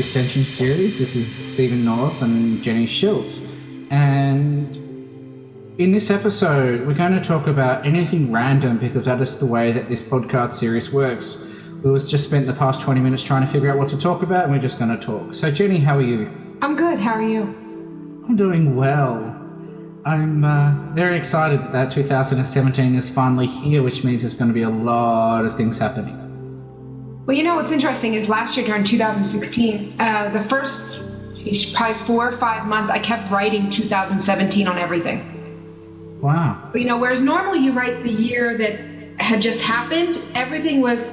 Ascension Series. This is Stephen North and Jenny Schiltz. And in this episode, we're going to talk about anything random because that is the way that this podcast series works. We just spent the past 20 minutes trying to figure out what to talk about, and we're just going to talk. So, Jenny, how are you? I'm good. How are you? I'm doing well. I'm very excited that 2017 is finally here, which means there's going to be a lot of things happening. Well, you know what's interesting is last year during 2016, the first probably 4 or 5 months, I kept writing 2017 on everything. Wow. But, whereas normally you write the year that had just happened, everything was,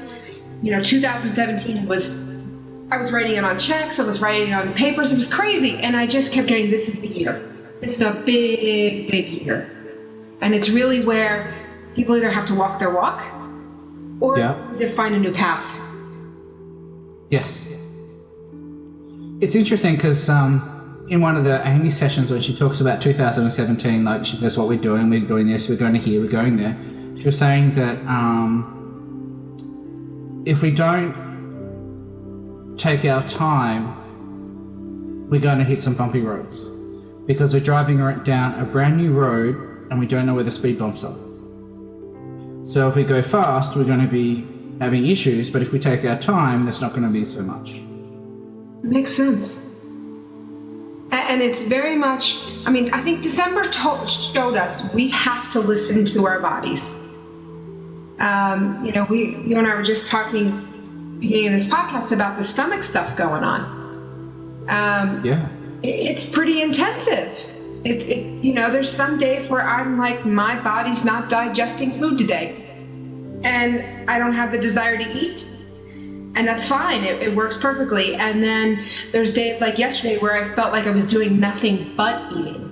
2017 was, I was writing it on checks, I was writing it on papers, it was crazy. And I just kept getting, this is the year. This is a big, big year. And it's really where people either have to walk their walk or to find a new path. Yes. It's interesting because in one of the Amy sessions when she talks about 2017, like she goes, what we're doing this, we're going to here, we're going there. She was saying that if we don't take our time, we're going to hit some bumpy roads because we're driving down a brand new road and we don't know where the speed bumps are. So if we go fast, we're going to be having issues, but if we take our time, there's not going to be so much. Makes sense. And it's very much, I think December showed us we have to listen to our bodies. You and I were just talking beginning of this podcast about the stomach stuff going on. It's pretty intensive. There's some days where I'm like, my body's not digesting food today. And I don't have the desire to eat. And that's fine. It works perfectly. And then there's days like yesterday where I felt like I was doing nothing but eating.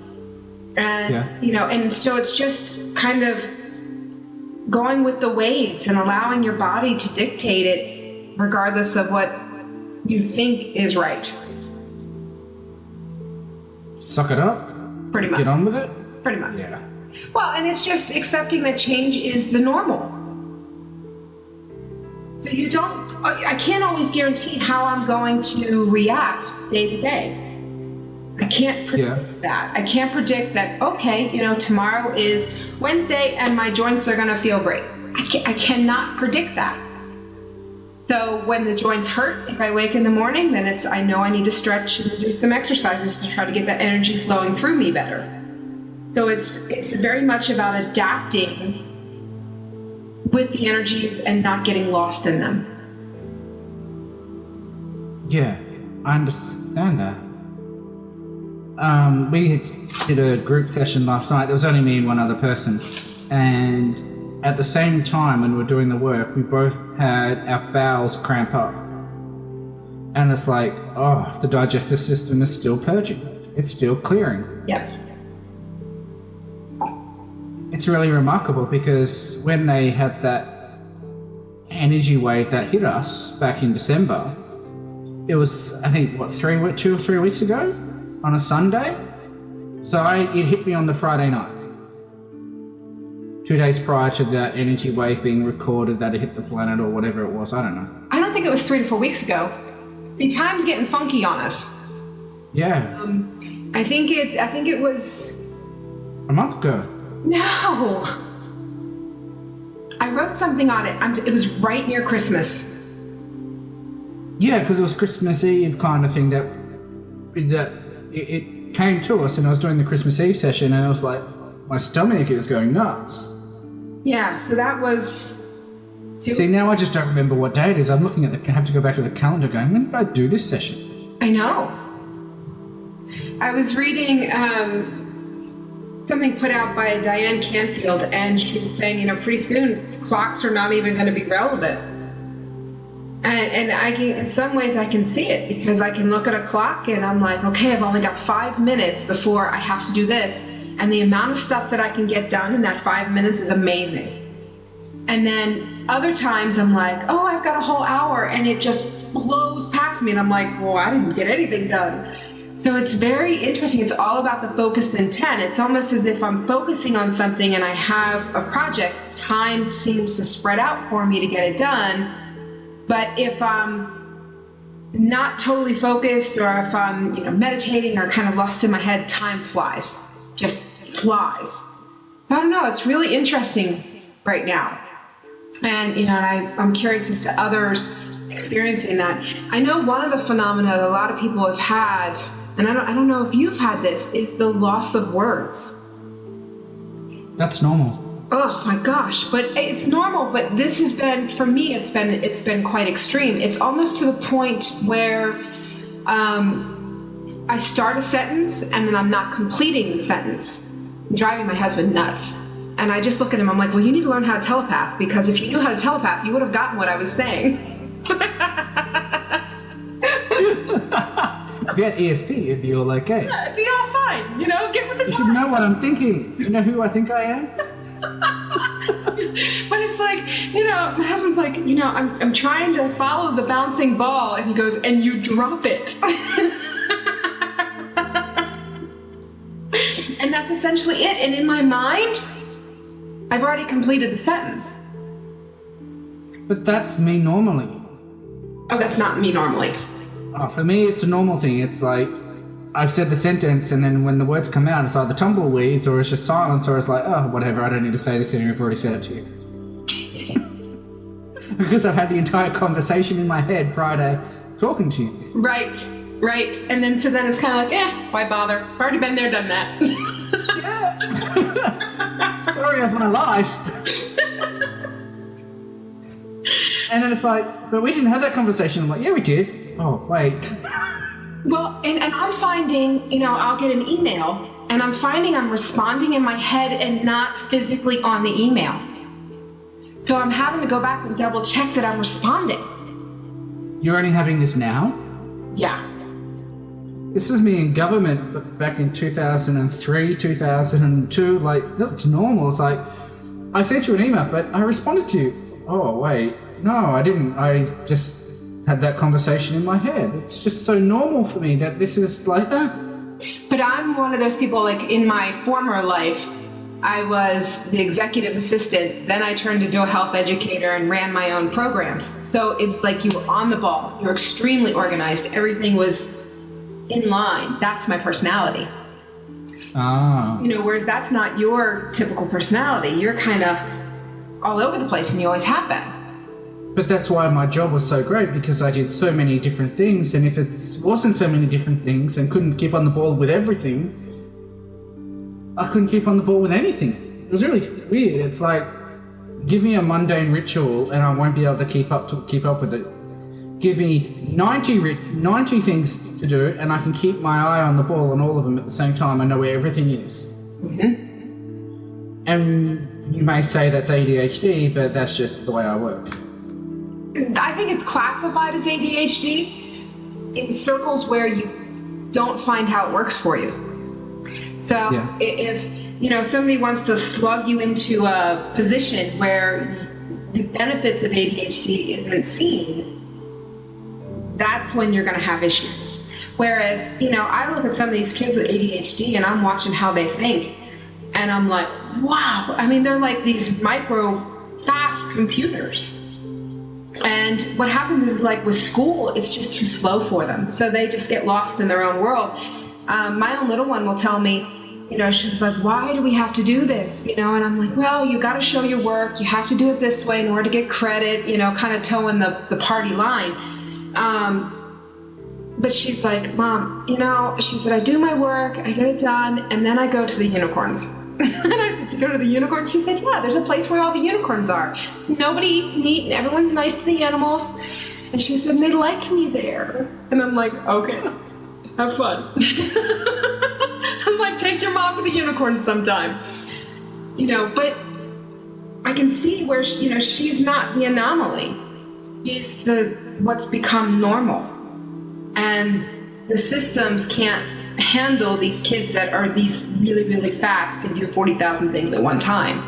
And, and so it's just kind of going with the waves and allowing your body to dictate it regardless of what you think is right. Suck it up. Pretty much. Get on with it. Pretty much. Yeah. Well, and it's just accepting that change is the normal. So I can't always guarantee how I'm going to react day to day. I can't predict that. I can't predict that, okay, tomorrow is Wednesday and my joints are going to feel great. I cannot predict that. So when the joints hurt, if I wake in the morning, then I know I need to stretch and do some exercises to try to get that energy flowing through me better. So it's very much about adapting with the energies and not getting lost in them. Yeah, I understand that. We did a group session last night. There was only me and one other person. And at the same time when we were doing the work, we both had our bowels cramp up. And it's like, the digestive system is still purging. It's still clearing. Yep. It's really remarkable because when they had that energy wave that hit us back in December, it was, I think, 2 or 3 weeks ago on a Sunday. So it hit me on the Friday night. 2 days prior to that energy wave being recorded that it hit the planet or whatever it was. I don't know. I don't think it was 3 to 4 weeks ago. The time's getting funky on us. Yeah. I think it was a month ago. No. I wrote something on it. It was right near Christmas. Yeah, because it was Christmas Eve kind of thing that it came to us, and I was doing the Christmas Eve session, and I was like, my stomach is going nuts. Yeah, so that was... See, now I just don't remember what day it is. I'm looking at I have to go back to the calendar going, when did I do this session? I know. I was reading something put out by Diane Canfield, and she was saying, pretty soon clocks are not even going to be relevant. And I can, in some ways I can see it because I can look at a clock and I'm like, okay, I've only got 5 minutes before I have to do this. And the amount of stuff that I can get done in that 5 minutes is amazing. And then other times I'm like, oh, I've got a whole hour, and it just blows past me. And I'm like, well, I didn't get anything done. So it's very interesting. It's all about the focused intent. It's almost as if I'm focusing on something and I have a project, time seems to spread out for me to get it done. But if I'm not totally focused, or if I'm, meditating or kind of lost in my head, time flies, just flies. I don't know. It's really interesting right now. And, I'm curious as to others experiencing that. I know one of the phenomena that a lot of people have had, and I don't know if you've had this, is the loss of words. That's normal. Oh my gosh, but it's normal, but this has been, for me, it's been quite extreme. It's almost to the point where I start a sentence and then I'm not completing the sentence, driving my husband nuts. And I just look at him, I'm like, well, you need to learn how to telepath, because if you knew how to telepath, you would have gotten what I was saying. If you had ESP, it'd be all okay. Yeah, it'd be all fine, get with the You should know what I'm thinking. You know who I think I am? But it's like, my husband's like, I'm trying to follow the bouncing ball, and he goes, and you drop it. And that's essentially it. And in my mind, I've already completed the sentence. But that's me normally. Oh, that's not me normally. For me, it's a normal thing. It's like, I've said the sentence, and then when the words come out, it's either tumbleweeds, or it's just silence, or it's like, oh, whatever, I don't need to say this anymore, I've already said it to you. Because I've had the entire conversation in my head prior to talking to you. Right. And then it's kind of like, why bother? I've already been there, done that. Yeah. Story of my life. And then it's like, but we didn't have that conversation. I'm like, yeah, we did. Oh, wait. Well, and I'm finding, I'll get an email, and I'm finding I'm responding in my head and not physically on the email. So I'm having to go back and double check that I'm responding. You're only having this now? Yeah. This is me in government back in 2003, 2002. Like, that's normal. It's like, I sent you an email, but I responded to you. Oh, wait. No, I didn't. I just had that conversation in my head. It's just so normal for me that this is like that. But I'm one of those people, like in my former life, I was the executive assistant. Then I turned into a health educator and ran my own programs. So it's like you were on the ball. You were extremely organized. Everything was in line. That's my personality. Ah. Whereas that's not your typical personality. You're kind of all over the place, and you always have been. But that's why my job was so great, because I did so many different things, and if it wasn't so many different things and couldn't keep on the ball with everything, I couldn't keep on the ball with anything. It was really weird. It's like, give me a mundane ritual and I won't be able to keep up with it. Give me 90 things to do and I can keep my eye on the ball on all of them at the same time. I know where everything is. Mm-hmm. And you may say that's ADHD, but that's just the way I work. I think it's classified as ADHD in circles where you don't find how it works for you. So yeah. If somebody wants to slug you into a position where the benefits of ADHD isn't seen, that's when you're going to have issues. Whereas, I look at some of these kids with ADHD and I'm watching how they think, and I'm like, wow. I mean, they're like these micro fast computers. And what happens is, like with school, it's just too slow for them. So they just get lost in their own world. My own little one will tell me, she's like, why do we have to do this? And I'm like, well, you got to show your work. You have to do it this way in order to get credit, kind of towing the party line. But she's like, Mom, she said, I do my work, I get it done, and then I go to the unicorns. And I said, you go to the unicorns? She said, yeah, there's a place where all the unicorns are. Nobody eats meat and everyone's nice to the animals. And she said, and they like me there. And I'm like, okay, have fun. I'm like, take your mom to the unicorns sometime. But I can see where, she's not the anomaly. She's what's become normal. And the systems can't handle these kids that are these really, really fast, can do 40,000 things at one time.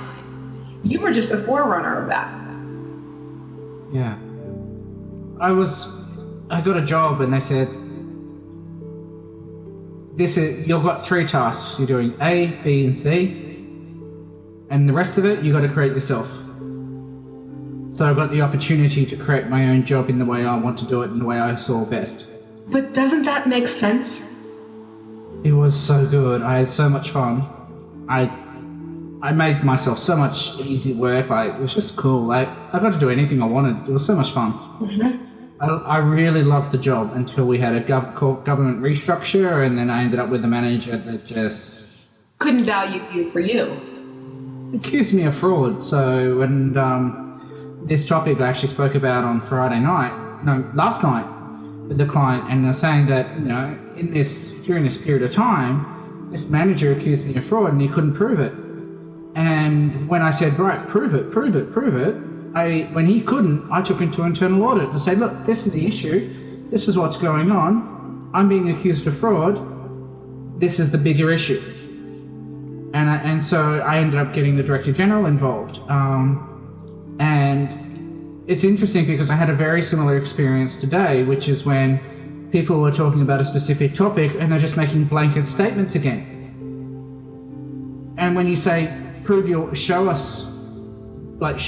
You were just a forerunner of that. Yeah. I got a job and they said, you've got 3 tasks. You're doing A, B, and C, and the rest of it you got to create yourself. So I got the opportunity to create my own job in the way I want to do it, in the way I saw best. But doesn't that make sense? It was so good. I had so much fun. I made myself so much easy work. Like, it was just cool. Like, I got to do anything I wanted. It was so much fun. Mm-hmm. I really loved the job until we had a government restructure, and then I ended up with a manager that just Couldn't value you for you. accused me of fraud. So when this topic I actually spoke about on last night with the client, and they're saying that, during this period of time, this manager accused me of fraud and he couldn't prove it. And when I said, right, prove it, when he couldn't, I took him to internal audit to say, look, this is the issue, this is what's going on, I'm being accused of fraud, this is the bigger issue. And so I ended up getting the Director General involved. And it's interesting because I had a very similar experience today, which is when people were talking about a specific topic and they're just making blanket statements again. And when you say, show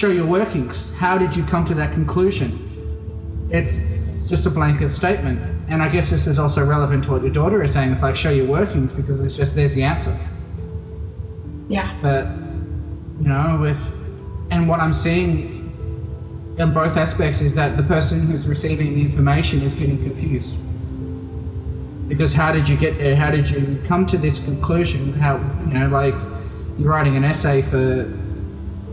your workings, how did you come to that conclusion? It's just a blanket statement. And I guess this is also relevant to what your daughter is saying. It's like, show your workings, because it's just, there's the answer. Yeah. But, and what I'm seeing in both aspects is that the person who's receiving the information is getting confused. Because how did you get there? How did you come to this conclusion? How, like you're writing an essay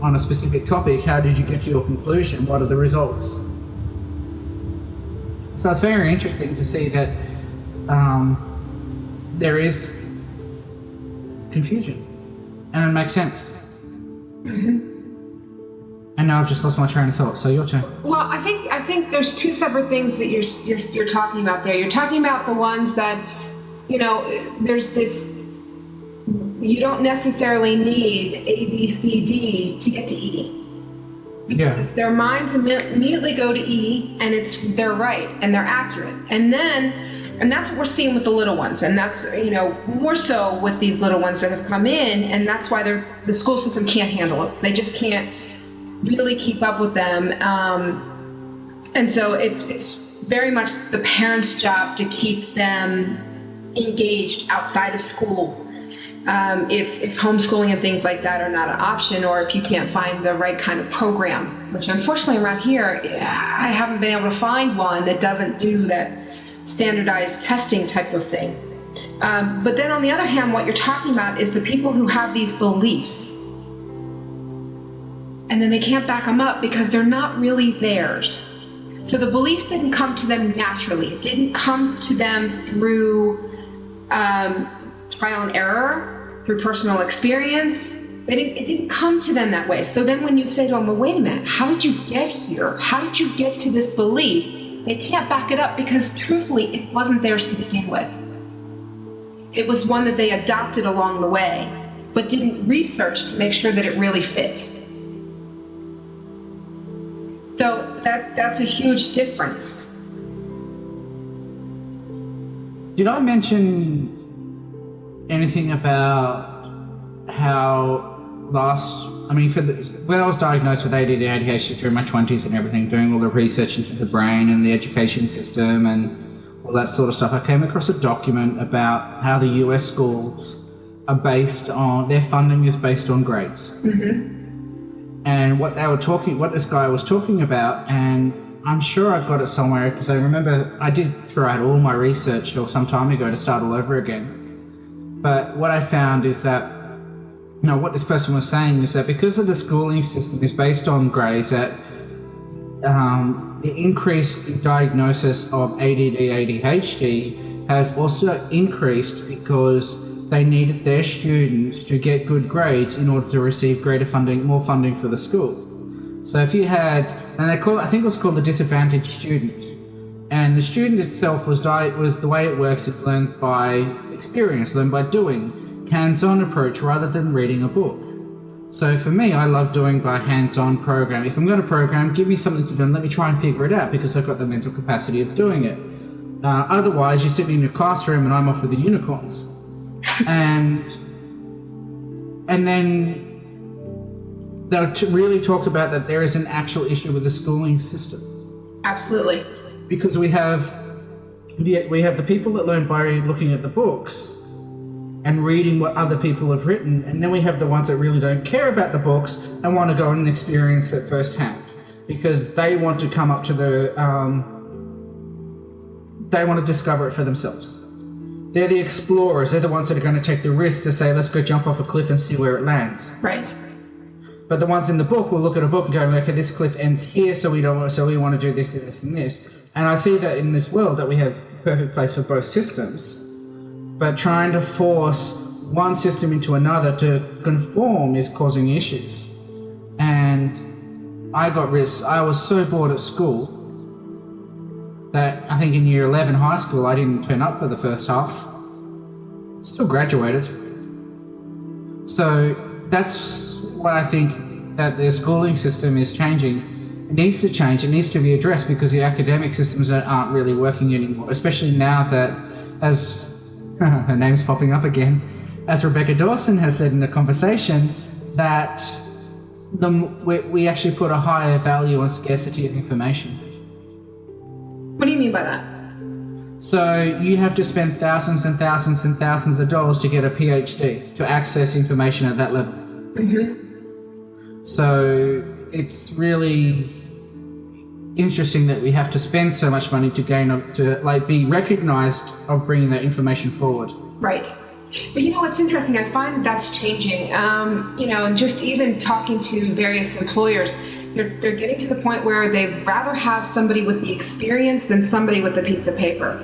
on a specific topic, how did you get to your conclusion? What are the results? So it's very interesting to see that there is confusion, and it makes sense. Mm-hmm. And now I've just lost my train of thought. So your turn. Well, I think there's two separate things that you're talking about there. You're talking about the ones that, there's this. You don't necessarily need A, B, C, D to get to E. Because their minds immediately go to E, and they're right and they're accurate. And that's what we're seeing with the little ones, and that's more so with these little ones that have come in, and that's why the school system can't handle it. They just can't really keep up with them, and so it's very much the parents' job to keep them engaged outside of school. If homeschooling and things like that are not an option, or if you can't find the right kind of program, which unfortunately around here, I haven't been able to find one that doesn't do that standardized testing type of thing. But then on the other hand, what you're talking about is the people who have these beliefs, and then they can't back them up because they're not really theirs. So the beliefs didn't come to them naturally. It didn't come to them through trial and error, through personal experience. It didn't come to them that way. So then when you say to them, well, wait a minute, how did you get here? How did you get to this belief? They can't back it up because truthfully, it wasn't theirs to begin with. It was one that they adopted along the way, but didn't research to make sure that it really fit. So that's a huge difference. Did I mention anything about how when I was diagnosed with ADD, ADHD during my 20s and everything, doing all the research into the brain and the education system and all that sort of stuff, I came across a document about how the US schools are their funding is based on grades. Mm-hmm. And what this guy was talking about, and I'm sure I've got it somewhere because I remember I did throw out all my research some time ago to start all over again. But what I found is that, what this person was saying is that because of the schooling system is based on grades, that the increase in diagnosis of ADD, ADHD has also increased because they needed their students to get good grades in order to receive more funding for the school. So if you had, I think it was called the disadvantaged student, and the student itself was the way it works is learned by experience, learned by doing, hands-on approach rather than reading a book. So for me, I love doing by hands-on program. If I'm going to program, give me something to do and let me try and figure it out because I've got the mental capacity of doing it. Otherwise, you're sitting in your classroom and I'm off with the unicorns. And then really talked about that there is an actual issue with the schooling system. Absolutely. Because we have the people that learn by looking at the books and reading what other people have written, and then we have the ones that really don't care about the books and want to go and experience it firsthand because they want to come up to they want to discover it for themselves. They're the explorers. They're the ones that are going to take the risk to say, let's go jump off a cliff and see where it lands. Right. But the ones in the book will look at a book and go, okay, this cliff ends here, so we want to do this, this, and this. And I see that in this world that we have a perfect place for both systems. But trying to force one system into another to conform is causing issues. And I was so bored at school that I think in year 11 high school I didn't turn up for the first half. Still graduated. So that's why I think that the schooling system is changing. It needs to change, it needs to be addressed because the academic systems aren't really working anymore, especially now that, as her name's popping up again, as Rebecca Dawson has said in the conversation, that we actually put a higher value on scarcity of information. What do you mean by that? So you have to spend thousands and thousands and thousands of dollars to get a PhD to access information at that level. Mm-hmm. So it's really interesting that we have to spend so much money to be recognized of bringing that information forward. Right. But you know what's interesting? I find that that's changing. And just even talking to various employers, they're getting to the point where they'd rather have somebody with the experience than somebody with a piece of paper.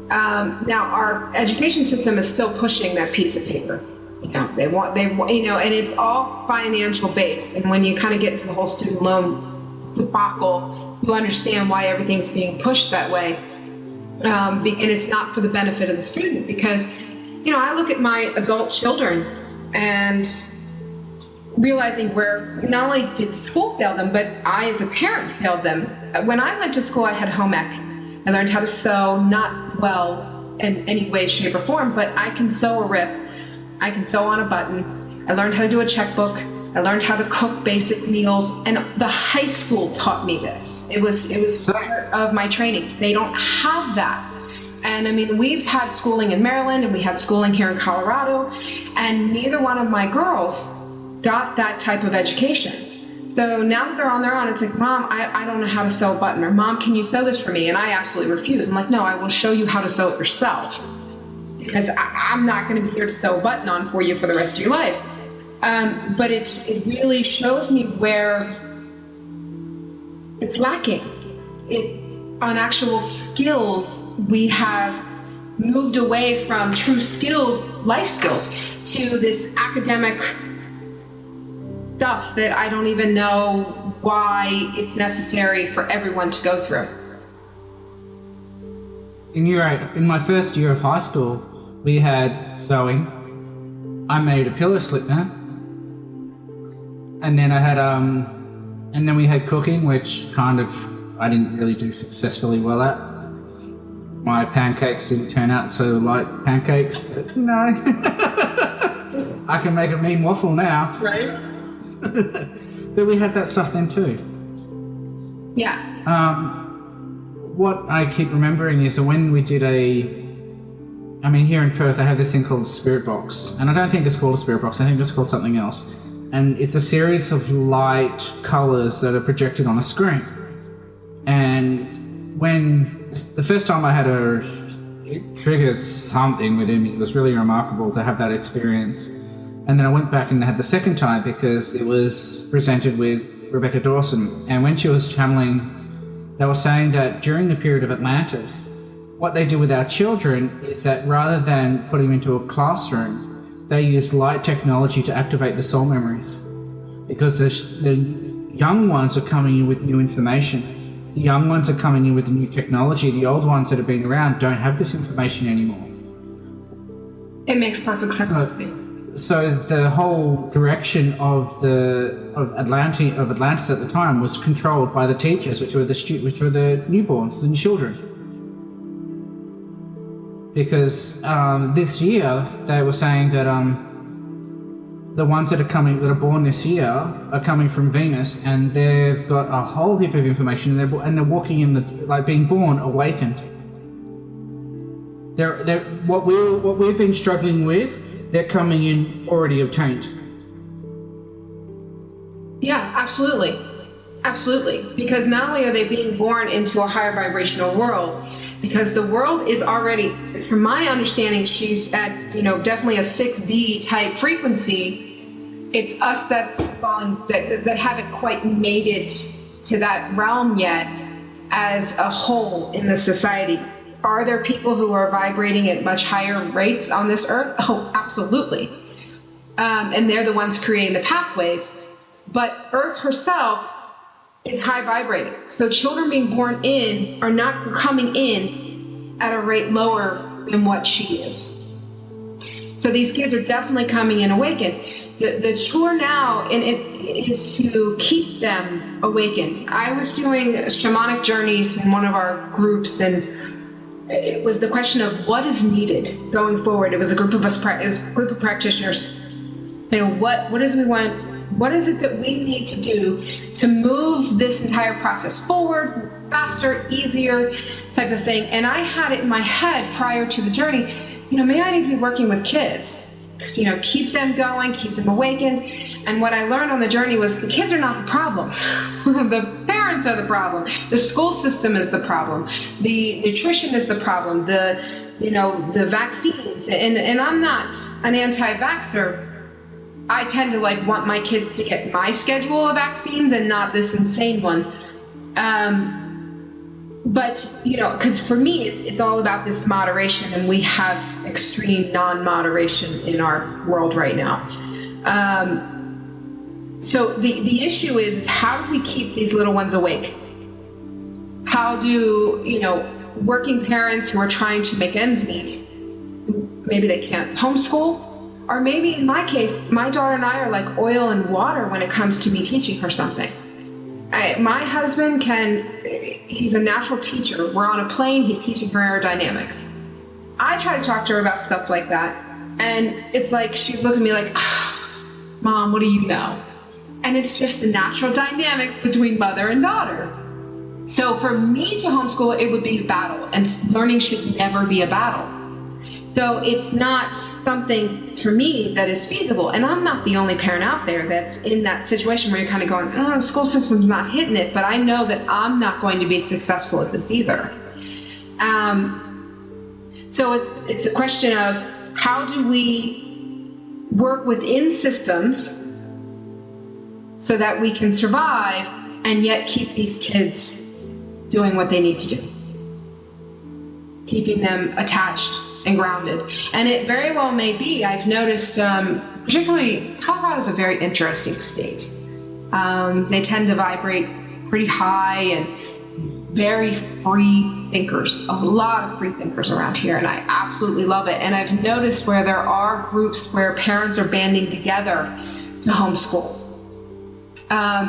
Now, our education system is still pushing that piece of paper. They want, and it's all financial based. And when you kind of get into the whole student loan debacle, you understand why everything's being pushed that way. And it's not for the benefit of the student because, I look at my adult children and realizing where not only did school fail them, but I as a parent failed them. When I went to school, I had home ec. I learned how to sew, not well in any way, shape, or form, but I can sew a rip. I can sew on a button. I learned how to do a checkbook. I learned how to cook basic meals, and the high school taught me this. It was part of my training. They don't have that. And I mean, we've had schooling in Maryland and we had schooling here in Colorado, and neither one of my girls got that type of education. So now that they're on their own, it's like, Mom, I don't know how to sew a button, or Mom, can you sew this for me? And I absolutely refuse. I'm like, no, I will show you how to sew it yourself, because I'm not going to be here to sew a button on for you for the rest of your life. But it really shows me where it's lacking. On actual skills, we have moved away from true skills, life skills, to this academic stuff that I don't even know why it's necessary for everyone to go through. And you're right. In my first year of high school, we had sewing. I made a pillow slipper. And then and then we had cooking, which I didn't really do successfully well at. My pancakes didn't turn out so like pancakes, but I can make a mean waffle now. Right. But we had that stuff then too. Yeah. What I keep remembering is that when we did here in Perth, I have this thing called a spirit box. And I don't think it's called a spirit box, I think it's called something else. And it's a series of light colours that are projected on a screen. And when the first time I had it triggered something within me. It was really remarkable to have that experience. And then I went back and had the second time because it was presented with Rebecca Dawson. And when she was channeling, they were saying that during the period of Atlantis, what they do with our children is that rather than putting them into a classroom, they use light technology to activate the soul memories. Because the young ones are coming in with new information. The young ones are coming in with the new technology. The old ones that have been around don't have this information anymore. It makes perfect sense to me. So the whole direction of Atlantis at the time was controlled by the teachers, which were the newborns, the children. Because this year they were saying that the ones that are born this year are coming from Venus, and they've got a whole heap of information, and they're walking in being born awakened. They're what we've been struggling with, they're coming in already obtained. Yeah, absolutely. Absolutely. Because not only are they being born into a higher vibrational world, because the world is already, from my understanding, she's at, definitely a 6D type frequency. It's us that's falling, that haven't quite made it to that realm yet as a whole in the society. Are there people who are vibrating at much higher rates on this earth? Oh, absolutely. And they're the ones creating the pathways. But Earth herself is high vibrating. So children being born in are not coming in at a rate lower than what she is. So these kids are definitely coming in awakened. The chore now is to keep them awakened. I was doing shamanic journeys in one of our groups, and it was the question of what is needed going forward. It was a group of us, it was a group of practitioners. What is we want? What is it that we need to do to move this entire process forward, faster, easier, type of thing? And I had it in my head prior to the journey, maybe I need to be working with kids, keep them going, keep them awakened. And what I learned on the journey was the kids are not the problem. The parents are the problem. The school system is the problem. The nutrition is the problem. The vaccines. And I'm not an anti-vaxxer. I tend to want my kids to get my schedule of vaccines and not this insane one. But, because for me, it's all about this moderation, and we have extreme non-moderation in our world right now. So the issue is how do we keep these little ones awake? How do, working parents who are trying to make ends meet, maybe they can't homeschool, or maybe in my case, my daughter and I are like oil and water when it comes to me teaching her something. My husband he's a natural teacher. We're on a plane, he's teaching her aerodynamics. I try to talk to her about stuff like that, and it's like she's looking at me like, Mom, what do you know? And it's just the natural dynamics between mother and daughter. So for me to homeschool, it would be a battle, and learning should never be a battle. So it's not something for me that is feasible. And I'm not the only parent out there that's in that situation where you're kind of going, the school system's not hitting it, but I know that I'm not going to be successful at this either. So it's a question of how do we work within systems so that we can survive and yet keep these kids doing what they need to do, keeping them attached and grounded. And it very well may be, I've noticed, particularly Colorado is a very interesting state. They tend to vibrate pretty high and very free thinkers, a lot of free thinkers around here, and I absolutely love it. And I've noticed where there are groups where parents are banding together to homeschool.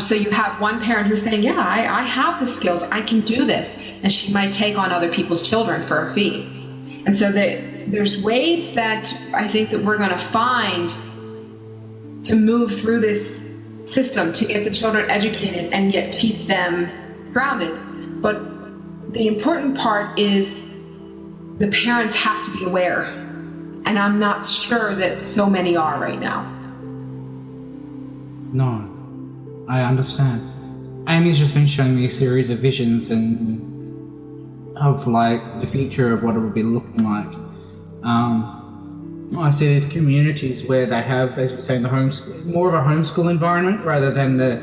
So you have one parent who's saying, yeah, I have the skills, I can do this, and she might take on other people's children for a fee. And so there's ways that I think that we're going to find to move through this system to get the children educated and yet keep them grounded. But the important part is the parents have to be aware. And I'm not sure that so many are right now. No, I understand. Amy's just been showing me a series of visions and of the future of what it would be looking like. I see these communities where they have, as you're saying, more of a homeschool environment rather than the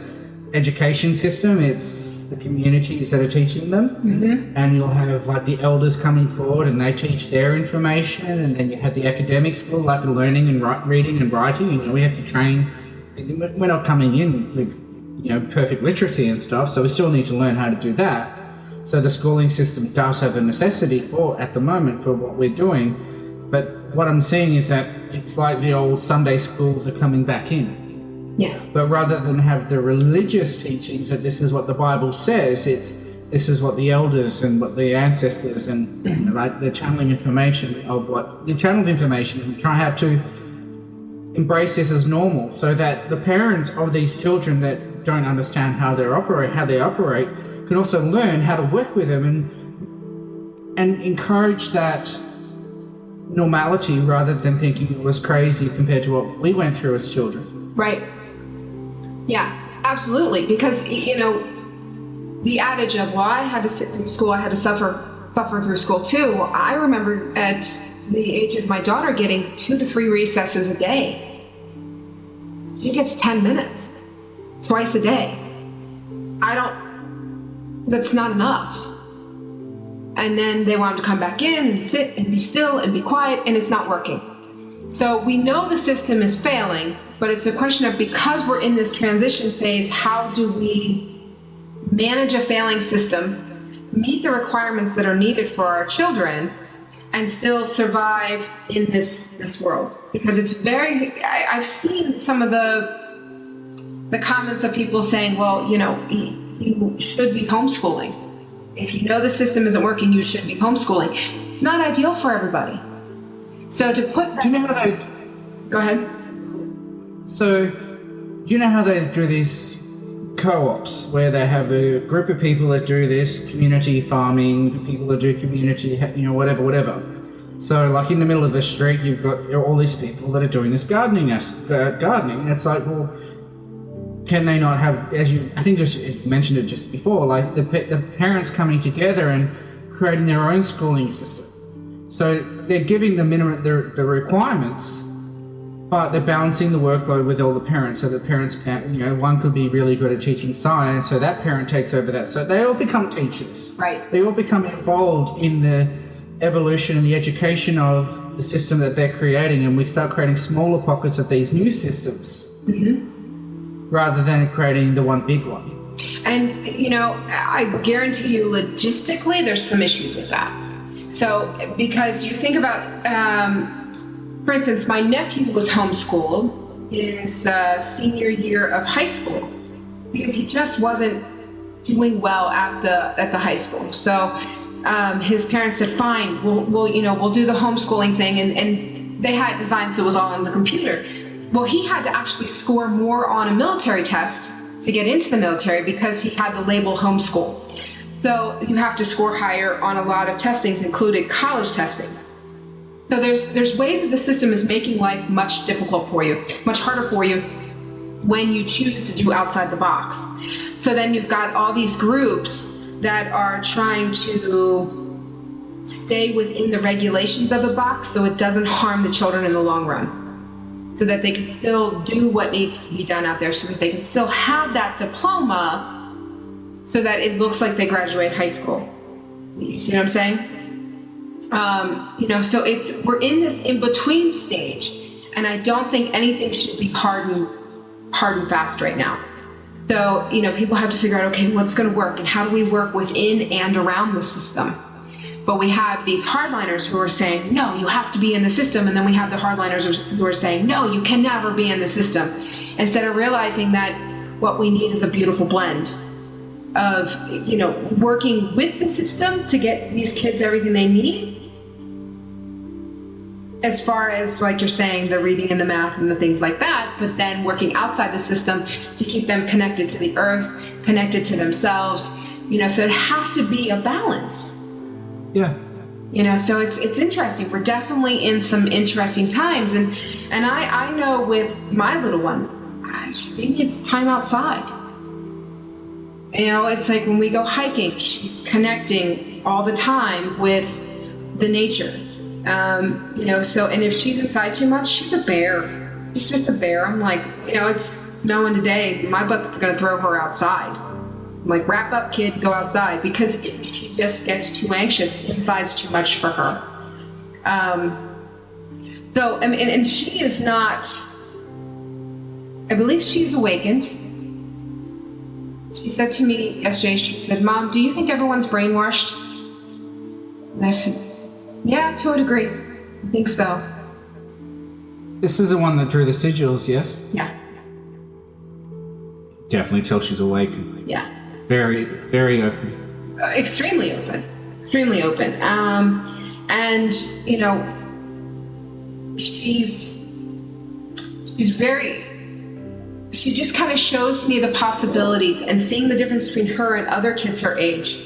education system. It's the communities that are teaching them. Mm-hmm. And you'll have the elders coming forward and they teach their information, and then you have the academic school, learning and reading and writing. We have to train. We're not coming in with perfect literacy and stuff, so we still need to learn how to do that. So the schooling system does have a necessity at the moment for what we're doing. But what I'm seeing is that it's like the old Sunday schools are coming back in. Yes. But rather than have the religious teachings that this is what the Bible says, this is what the elders and what the ancestors and the channeling information of what the channeled information, and try how to embrace this as normal, so that the parents of these children that don't understand how they operate can also learn how to work with them and encourage that normality rather than thinking it was crazy compared to what we went through as children. Right. Yeah, absolutely. Because, the adage of, well, I had to sit through school, I had to suffer through school too. I remember at the age of my daughter getting 2 to 3 recesses a day. She gets 10 minutes twice a day. That's not enough. And then they want them to come back in and sit and be still and be quiet, and it's not working. So we know the system is failing, but it's a question of, because we're in this transition phase, how do we manage a failing system, meet the requirements that are needed for our children, and still survive in this world? Because it's I've seen some of the comments of people saying, well, you should be homeschooling. If you know the system isn't working, you should be homeschooling. It's not ideal for everybody. So to put that... Do you know how they... Go ahead. So, do you know how they do these co-ops where they have a group of people that do this, community farming, people that do community, whatever. So, like in the middle of the street, you've got all these people that are doing this gardening. It's like, well, can they not have, I think you mentioned it just before, like the parents coming together and creating their own schooling system. So they're giving the requirements, but they're balancing the workload with all the parents, so the parents can, one could be really good at teaching science, so that parent takes over that. So they all become teachers. Right. They all become involved in the evolution and the education of the system that they're creating, and we start creating smaller pockets of these new systems. Mm-hmm. Rather than creating the one big one. And, I guarantee you logistically there's some issues with that. So, because you think about, for instance, my nephew was homeschooled his senior year of high school because he just wasn't doing well at the high school. So his parents said, fine, we'll do the homeschooling thing. And they had it designed so it was all on the computer. Well, he had to actually score more on a military test to get into the military because he had the label homeschool. So you have to score higher on a lot of testings, including college testing. So there's ways that the system is making life much difficult for you, much harder for you when you choose to do outside the box. So then you've got all these groups that are trying to stay within the regulations of the box so it doesn't harm the children in the long run, so that they can still do what needs to be done out there, so that they can still have that diploma, so that it looks like they graduate high school. You see what I'm saying? So we're in this in-between stage, and I don't think anything should be hard and fast right now. So, people have to figure out, okay, what's going to work, and how do we work within and around the system? But we have these hardliners who are saying, no, you have to be in the system. And then we have the hardliners who are saying, no, you can never be in the system. Instead of realizing that what we need is a beautiful blend of, working with the system to get these kids everything they need. As far as, like you're saying, the reading and the math and the things like that, but then working outside the system to keep them connected to the earth, connected to themselves, so it has to be a balance. Yeah. So it's interesting. We're definitely in some interesting times. And I know with my little one, she needs time outside. It's like when we go hiking, she's connecting all the time with the nature. And if she's inside too much, she's a bear. She's just a bear. I'm like, it's snowing today. My butt's going to throw her outside. I'm like, wrap up, kid, go outside, because she just gets too anxious. Inside's too much for her. And she is not, I believe she's awakened. She said to me yesterday, she said, Mom, do you think everyone's brainwashed? And I said, yeah, to a degree. I think so. This is the one that drew the sigils, yes? Yeah. Definitely tell she's awake. Yeah. Very, very open. Extremely open. Extremely open. And, she's she just kind of shows me the possibilities, and seeing the difference between her and other kids her age.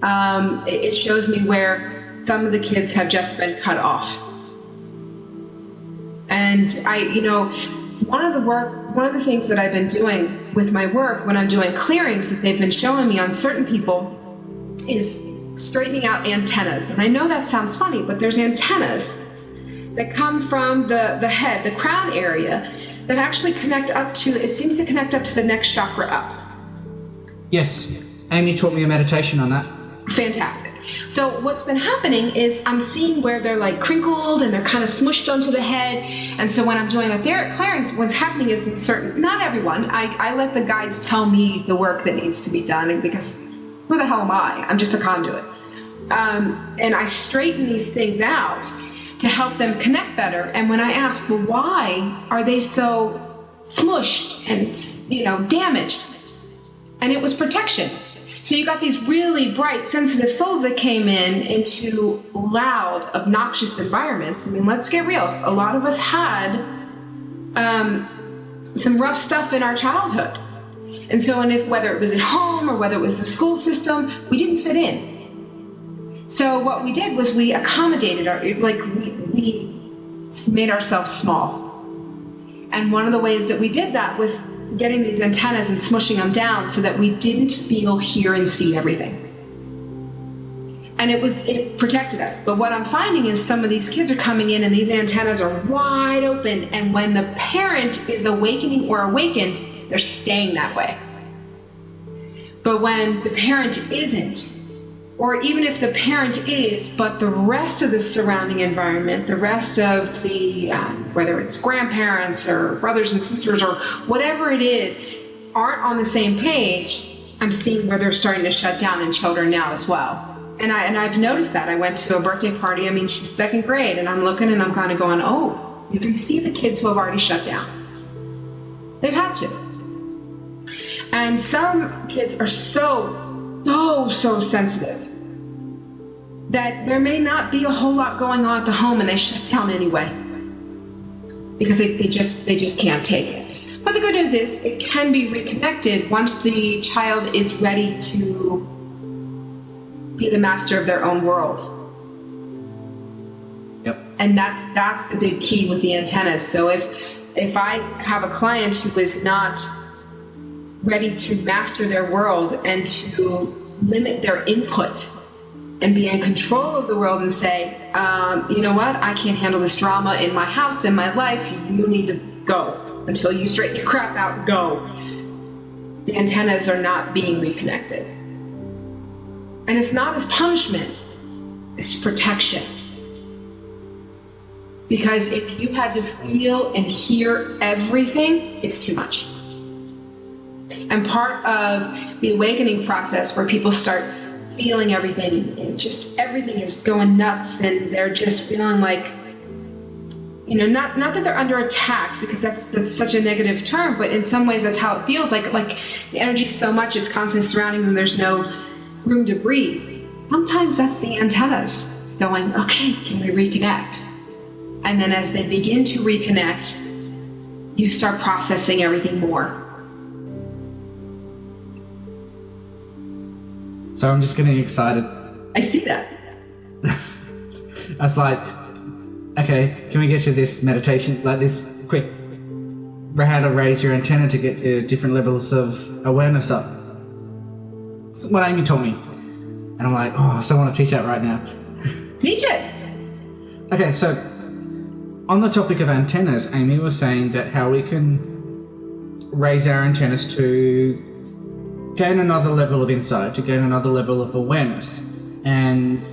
It shows me where some of the kids have just been cut off. And one of the things that I've been doing with my work when I'm doing clearings that they've been showing me on certain people is straightening out antennas. And I know that sounds funny, but there's antennas that come from the head, the crown area, that actually seems to connect up to the next chakra up. Yes, Amy taught me a meditation on that. Fantastic. So what's been happening is I'm seeing where they're like crinkled and they're kind of smushed onto the head. And so when I'm doing etheric clearings, what's happening is not everyone, I let the guides tell me the work that needs to be done, because who the hell am I? I'm just a conduit. And I straighten these things out to help them connect better. And when I ask, well, why are they so smushed and, damaged? And it was protection. So you got these really bright, sensitive souls that came into loud, obnoxious environments. I mean, let's get real. A lot of us had some rough stuff in our childhood. And so, whether it was at home or whether it was the school system, we didn't fit in. So what we did was we accommodated we made ourselves small. And one of the ways that we did that was getting these antennas and smushing them down so that we didn't feel, hear, and see everything. And it protected us. But what I'm finding is some of these kids are coming in and these antennas are wide open. And when the parent is awakening or awakened, they're staying that way. But when the parent isn't, or even if the parent is, but the rest of the surrounding environment, the rest of the, whether it's grandparents or brothers and sisters or whatever it is, aren't on the same page, I'm seeing where they're starting to shut down in children now as well. And I've noticed that. I went to a birthday party. She's second grade, and I'm looking and I'm kind of going, oh, you can see the kids who have already shut down. They've had to. And some kids are so sensitive that there may not be a whole lot going on at the home, and they shut down anyway because they just can't take it. But the good news is it can be reconnected once the child is ready to be the master of their own world. Yep. And that's the big key with the antennas. So if I have a client who is not ready to master their world and to limit their input and be in control of the world and say, you know what, I can't handle this drama in my house, in my life, you need to go. Until you straighten your crap out, go. The antennas are not being reconnected. And it's not as punishment, it's protection. Because if you had to feel and hear everything, it's too much. And part of the awakening process where people start feeling everything and just everything is going nuts and they're just feeling like, not that they're under attack, because that's such a negative term, but in some ways that's how it feels like the energy's so much, it's constantly surrounding them, there's no room to breathe. Sometimes that's the antennas going, okay, can we reconnect? And then as they begin to reconnect, you start processing everything more. So I'm just getting excited. I see that. I was like, okay, can we get to this meditation, like this quick, how to raise your antenna to get different levels of awareness up? That's what Amy told me. And I'm like, oh, I so want to teach that right now. Teach it. Okay, so on the topic of antennas, Amy was saying that how we can raise our antennas to gain another level of insight, to gain another level of awareness. And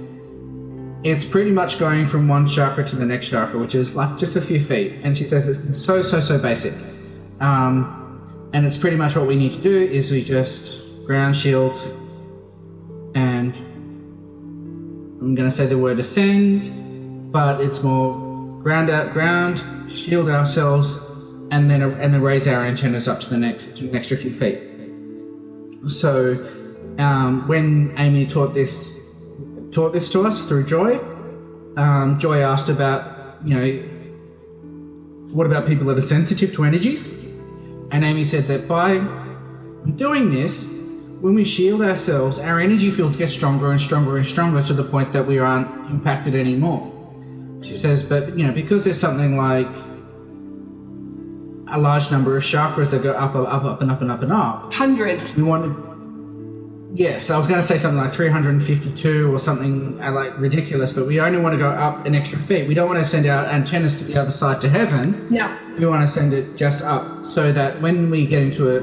it's pretty much going from one chakra to the next chakra, which is like just a few feet. And she says it's so basic. And it's pretty much what we need to do is we just ground, shield, and I'm going to say the word ascend, but it's more ground, shield ourselves, and then raise our antennas up to the next extra few feet. So when Amy taught this to us through Joy, Joy asked about, what about people that are sensitive to energies? And Amy said that by doing this, when we shield ourselves, our energy fields get stronger and stronger and stronger to the point that we aren't impacted anymore. She says, but because there's something like a large number of chakras that go up, up, up, and up, and up, and up. Hundreds. We want to. Yes, I was going to say something like 352 or something like ridiculous, but we only want to go up an extra feet. We don't want to send our antennas to the other side to heaven. No. We want to send it just up, so that when we get into a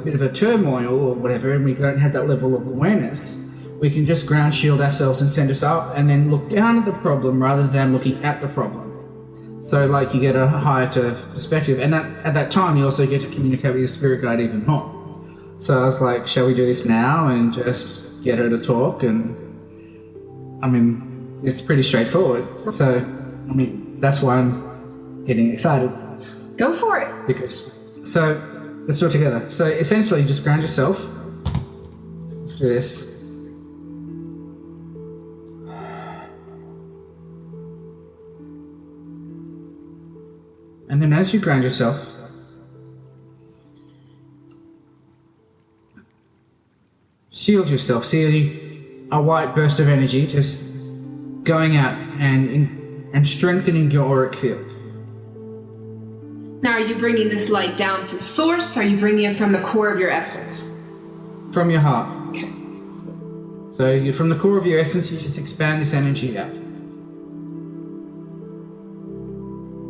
bit of a turmoil or whatever, and we don't have that level of awareness, we can just ground shield ourselves and send us up, and then look down at the problem rather than looking at the problem. So like you get a higher perspective, and at that time you also get to communicate with your spirit guide even more. So I was like, shall we do this now and just get her to talk? And I mean, it's pretty straightforward. So I mean, that's why I'm getting excited. Go for it. So let's do it together. So essentially, just ground yourself. Let's do this. And then as you ground yourself, shield yourself. See a white burst of energy just going out and strengthening your auric field. Now, are you bringing this light down from source? Or are you bringing it from the core of your essence? From your heart. Okay. So you're from the core of your essence, you just expand this energy out.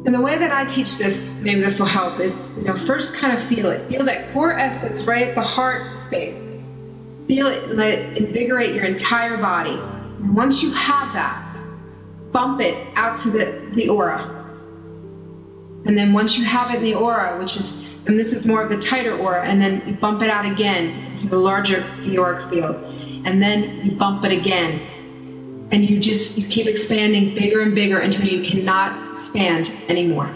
And the way that I teach this, maybe this will help, is first kind of feel it. Feel that core essence right at the heart space. Feel it, let it invigorate your entire body. And once you have that, bump it out to the aura. And then once you have it in the aura, and this is more of the tighter aura, and then you bump it out again to the larger auric field. And then you bump it again. And you keep expanding bigger and bigger until you cannot expand anymore.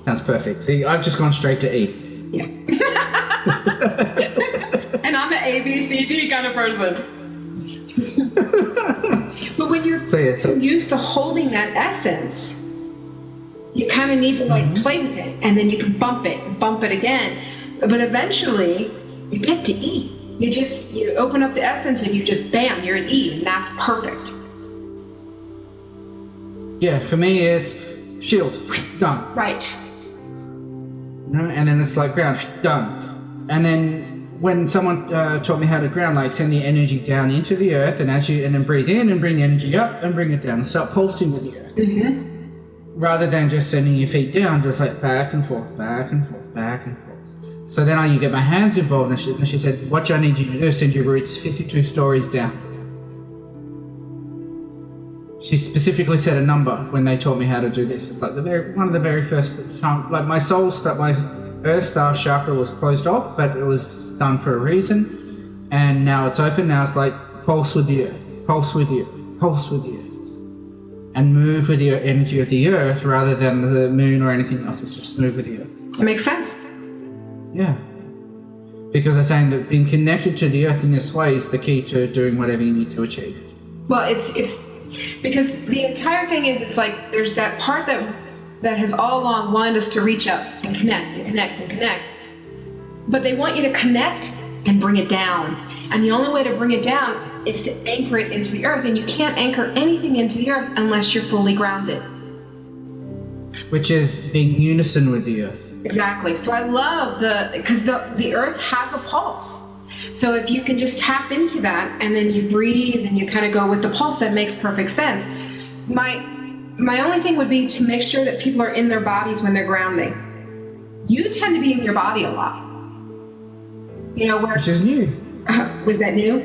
Sounds perfect. See, I've just gone straight to E. Yeah. And I'm an A, B, C, D kind of person. But when you're used to holding that essence, you kind of need to play with it, and then you can bump it again. But eventually, you get to E. You open up the essence and you just bam, you're at E, and that's perfect. Yeah, for me it's shield, done. Right. And then it's like ground, done. And then when someone taught me how to ground, like send the energy down into the earth, and then breathe in and bring the energy up and bring it down and start pulsing with the earth. Mm-hmm. Rather than just sending your feet down, just like back and forth, back and forth, back and forth. So then I get my hands involved, and she said, what I need you to do is send your roots 52 stories down. She specifically said a number when they taught me how to do this. It's like one of the very first time, like my earth star chakra was closed off, but it was done for a reason. And now it's open. Now it's like pulse with the earth, pulse with the earth, pulse with the earth. And move with the energy of the earth rather than the moon or anything else. It's just move with the earth. It makes sense. Yeah. Because they're saying that being connected to the earth in this way is the key to doing whatever you need to achieve. Well, it's because the entire thing is, it's like there's that part that has all along wanted us to reach up and connect and connect and connect. But they want you to connect and bring it down. And the only way to bring it down is to anchor it into the earth. And you can't anchor anything into the earth unless you're fully grounded. Which is being unison with the earth. Exactly. So I love because the earth has a pulse. So if you can just tap into that and then you breathe and you kind of go with the pulse, that makes perfect sense. My only thing would be to make sure that people are in their bodies when they're grounding. You tend to be in your body a lot. Which is new. Was that new?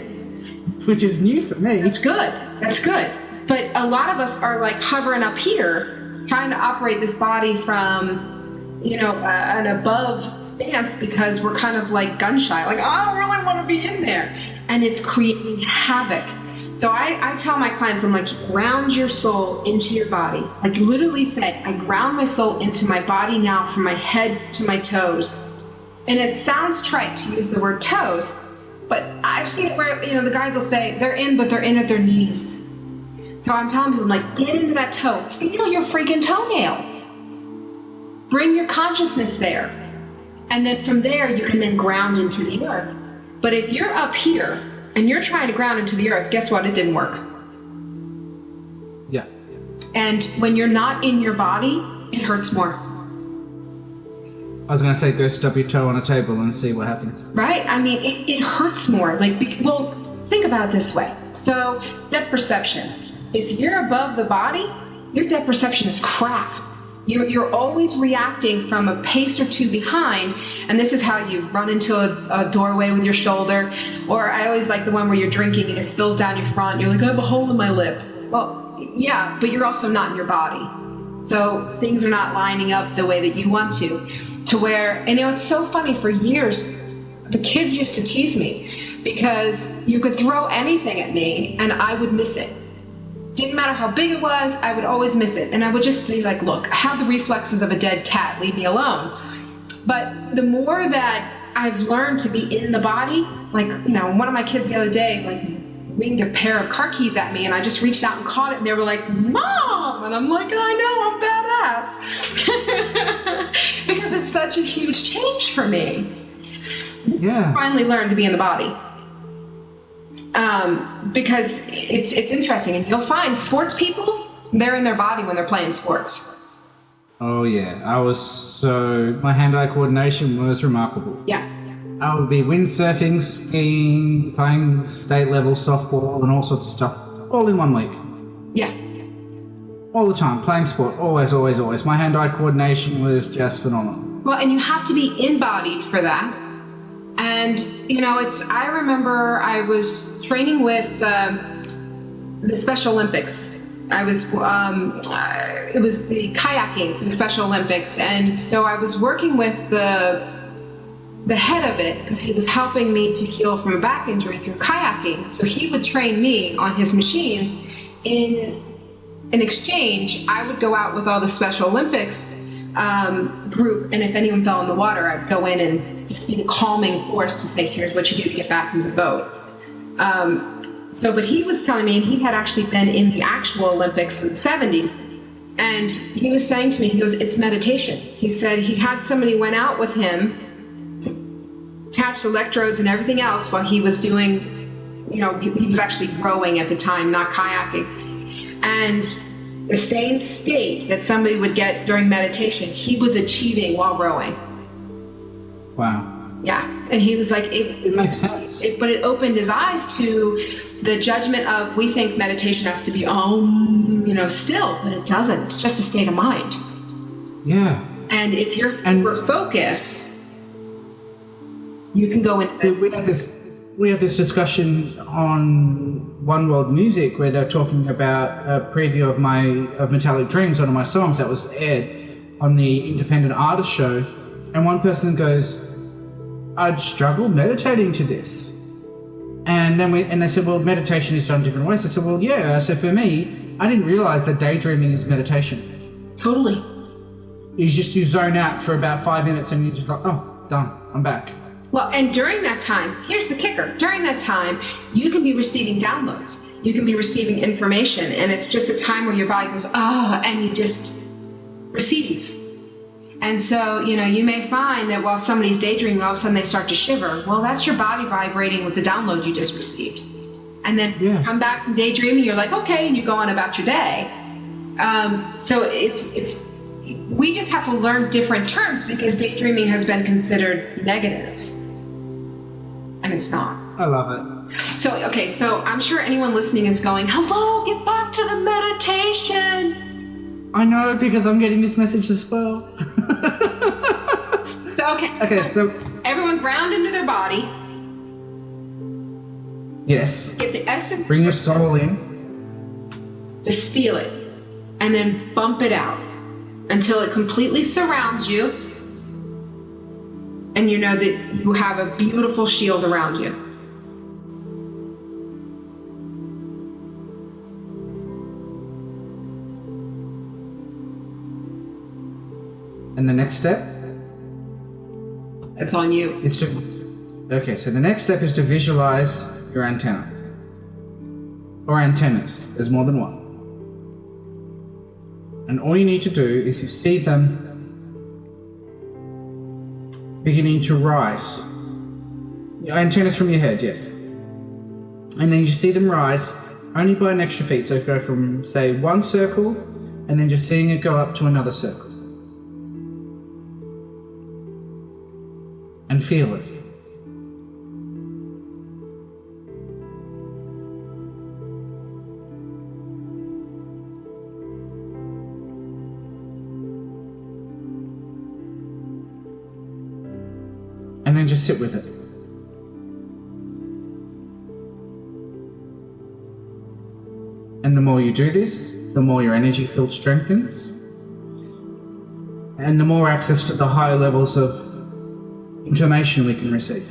Which is new for me. That's good. That's good. But a lot of us are like hovering up here, trying to operate this body from an above stance because we're kind of like gun shy, like, I don't really want to be in there. And it's creating havoc. So I tell my clients, I'm like, ground your soul into your body. Like literally say, I ground my soul into my body now from my head to my toes. And it sounds trite to use the word toes, but I've seen it where, the guys will say they're in, but they're in at their knees. So I'm telling people, like, get into that toe. Feel your freaking toenail. Bring your consciousness there. And then from there, you can then ground into the earth. But if you're up here and you're trying to ground into the earth, guess what? It didn't work. Yeah. And when you're not in your body, it hurts more. I was going to say, go stub your toe on a table and see what happens. Right? I mean, it hurts more. Well, think about it this way. So, depth perception. If you're above the body, your depth perception is crap. You're always reacting from a pace or two behind, and this is how you run into a doorway with your shoulder. Or I always like the one where you're drinking and it spills down your front. You're like, I have a hole in my lip. Well, yeah, but you're also not in your body. So things are not lining up the way that you want to where, and it's so funny, for years, the kids used to tease me because you could throw anything at me and I would miss it. Didn't matter how big it was, I would always miss it. And I would just be like, look, I have the reflexes of a dead cat, leave me alone. But the more that I've learned to be in the body, like, one of my kids the other day, winged a pair of car keys at me, and I just reached out and caught it, and they were like, Mom! And I'm like, I know, I'm badass. Because it's such a huge change for me. Yeah. I finally learned to be in the body. Because it's interesting, and you'll find sports people, they're in their body when they're playing sports. Oh yeah, my hand-eye coordination was remarkable. Yeah. I would be windsurfing, skiing, playing state level softball and all sorts of stuff, all in 1 week. Yeah. All the time, playing sport, always, always, always. My hand-eye coordination was just phenomenal. Well, and you have to be embodied for that. And, I remember I was training with the Special Olympics. It was the kayaking, the Special Olympics. And so I was working with the head of it, because he was helping me to heal from a back injury through kayaking. So he would train me on his machines. In exchange, I would go out with all the Special Olympics group, and if anyone fell in the water, I'd go in and just be the calming force to say, here's what you do to get back in the boat. But he was telling me, and he had actually been in the actual Olympics in the 70s, and he was saying to me, he goes, it's meditation. He said he had somebody went out with him, attached electrodes and everything else while he was doing, he was actually rowing at the time, not kayaking. And the same state that somebody would get during meditation, he was achieving while rowing. Wow. Yeah. And he was like, it makes sense. But it opened his eyes to the judgment of, we think meditation has to be, still, but it doesn't. It's just a state of mind. Yeah. And if you're focused, you can go into it. We had this discussion on One World Music where they're talking about a preview of Metallic Dreams, one of my songs that was aired on the Independent Artist Show, and one person goes, I'd struggle meditating to this. And they said, well, meditation is done different ways. I said, well, yeah. So for me, I didn't realize that daydreaming is meditation. Totally. You zone out for about 5 minutes and you're just like, oh, done, I'm back. Well, and during that time, here's the kicker. During that time, you can be receiving downloads. You can be receiving information, and it's just a time where your body goes, and you just receive. And so, you may find that while somebody's daydreaming, all of a sudden they start to shiver. Well, that's your body vibrating with the download you just received. And then come back from daydreaming, you're like, okay, and you go on about your day. So we just have to learn different terms, because daydreaming has been considered negative. And it's not. I love it. So I'm sure anyone listening is going, hello, get back to the meditation. I know, because I'm getting this message as well. So everyone ground into their body. Yes. Get the essence. Bring your soul in. Just feel it. And then bump it out until it completely surrounds you. And you know that you have a beautiful shield around you. And the next step? It's on you. So the next step is to visualize your antenna. Or antennas. There's more than one. And all you need to do is you see them beginning to rise. Antennas from your head, yes. And then you see them rise only by an extra feet. So go from, say, one circle, and then just seeing it go up to another circle. And feel it. And then just sit with it. And the more you do this, the more your energy field strengthens, and the more access to the higher levels of information we can receive.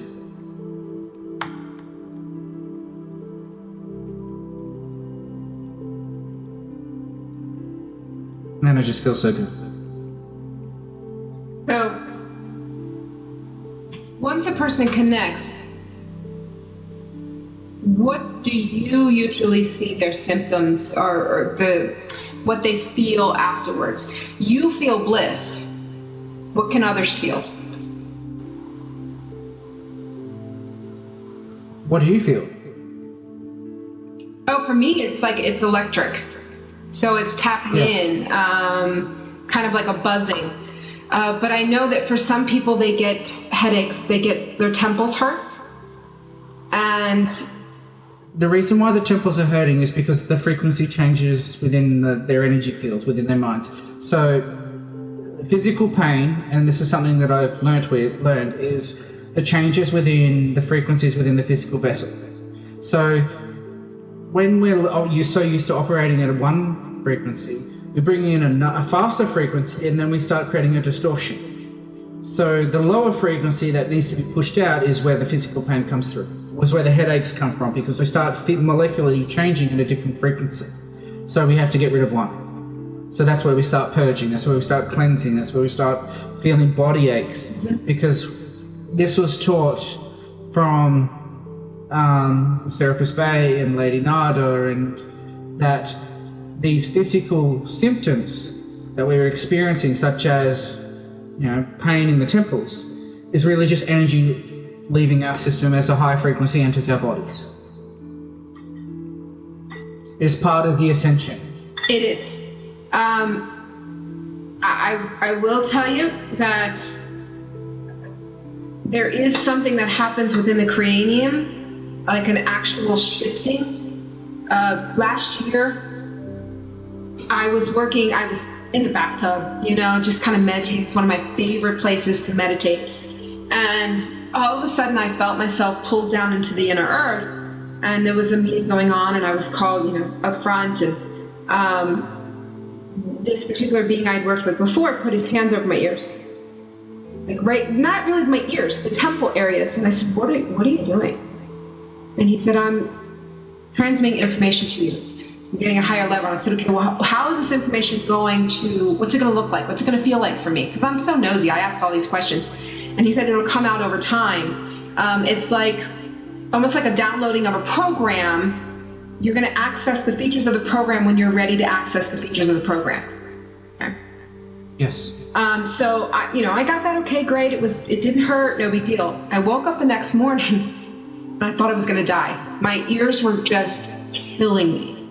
And it just feels so good. So, once a person connects, what do you usually see their symptoms or what they feel afterwards? You feel bliss. What can others feel? What do you feel? Oh, for me, it's electric. So it's tapping in, kind of like a buzzing. But I know that for some people, they get headaches, they get their temples hurt. And the reason why the temples are hurting is because the frequency changes within their energy fields, within their minds. So physical pain, and this is something that I've learned, is the changes within the frequencies within the physical vessel. So when you're so used to operating at one frequency, we bring in a faster frequency, and then we start creating a distortion. So the lower frequency that needs to be pushed out is where the physical pain comes through, was where the headaches come from, because we start molecularly changing at a different frequency. So we have to get rid of one. So that's where we start purging, that's where we start cleansing, that's where we start feeling body aches, because this was taught from Serapis Bey and Lady Nada, and that these physical symptoms that we were experiencing, such as pain in the temples, is really just energy leaving our system as a high frequency enters our bodies. It's part of the ascension. it is. I will tell you that there is something that happens within the cranium, like an actual shifting. Last year, I was in the bathtub, just kind of meditating. It's one of my favorite places to meditate. And all of a sudden I felt myself pulled down into the inner earth, and there was a meeting going on, and I was called, up front, and this particular being I'd worked with before put his hands over my ears. Not really my ears, the temple areas. And I said, what are you doing? And he said, I'm transmitting information to you. I'm getting a higher level. And I said, okay, well, how is this information going to, what's it going to look like? What's it going to feel like for me? Because I'm so nosy. I ask all these questions. And he said, it'll come out over time. It's almost like a downloading of a program. You're going to access the features of the program when you're ready to access the features of the program. Okay. Yes. So I got that. Okay, great. It didn't hurt. No big deal. I woke up the next morning and I thought I was going to die. My ears were just killing me.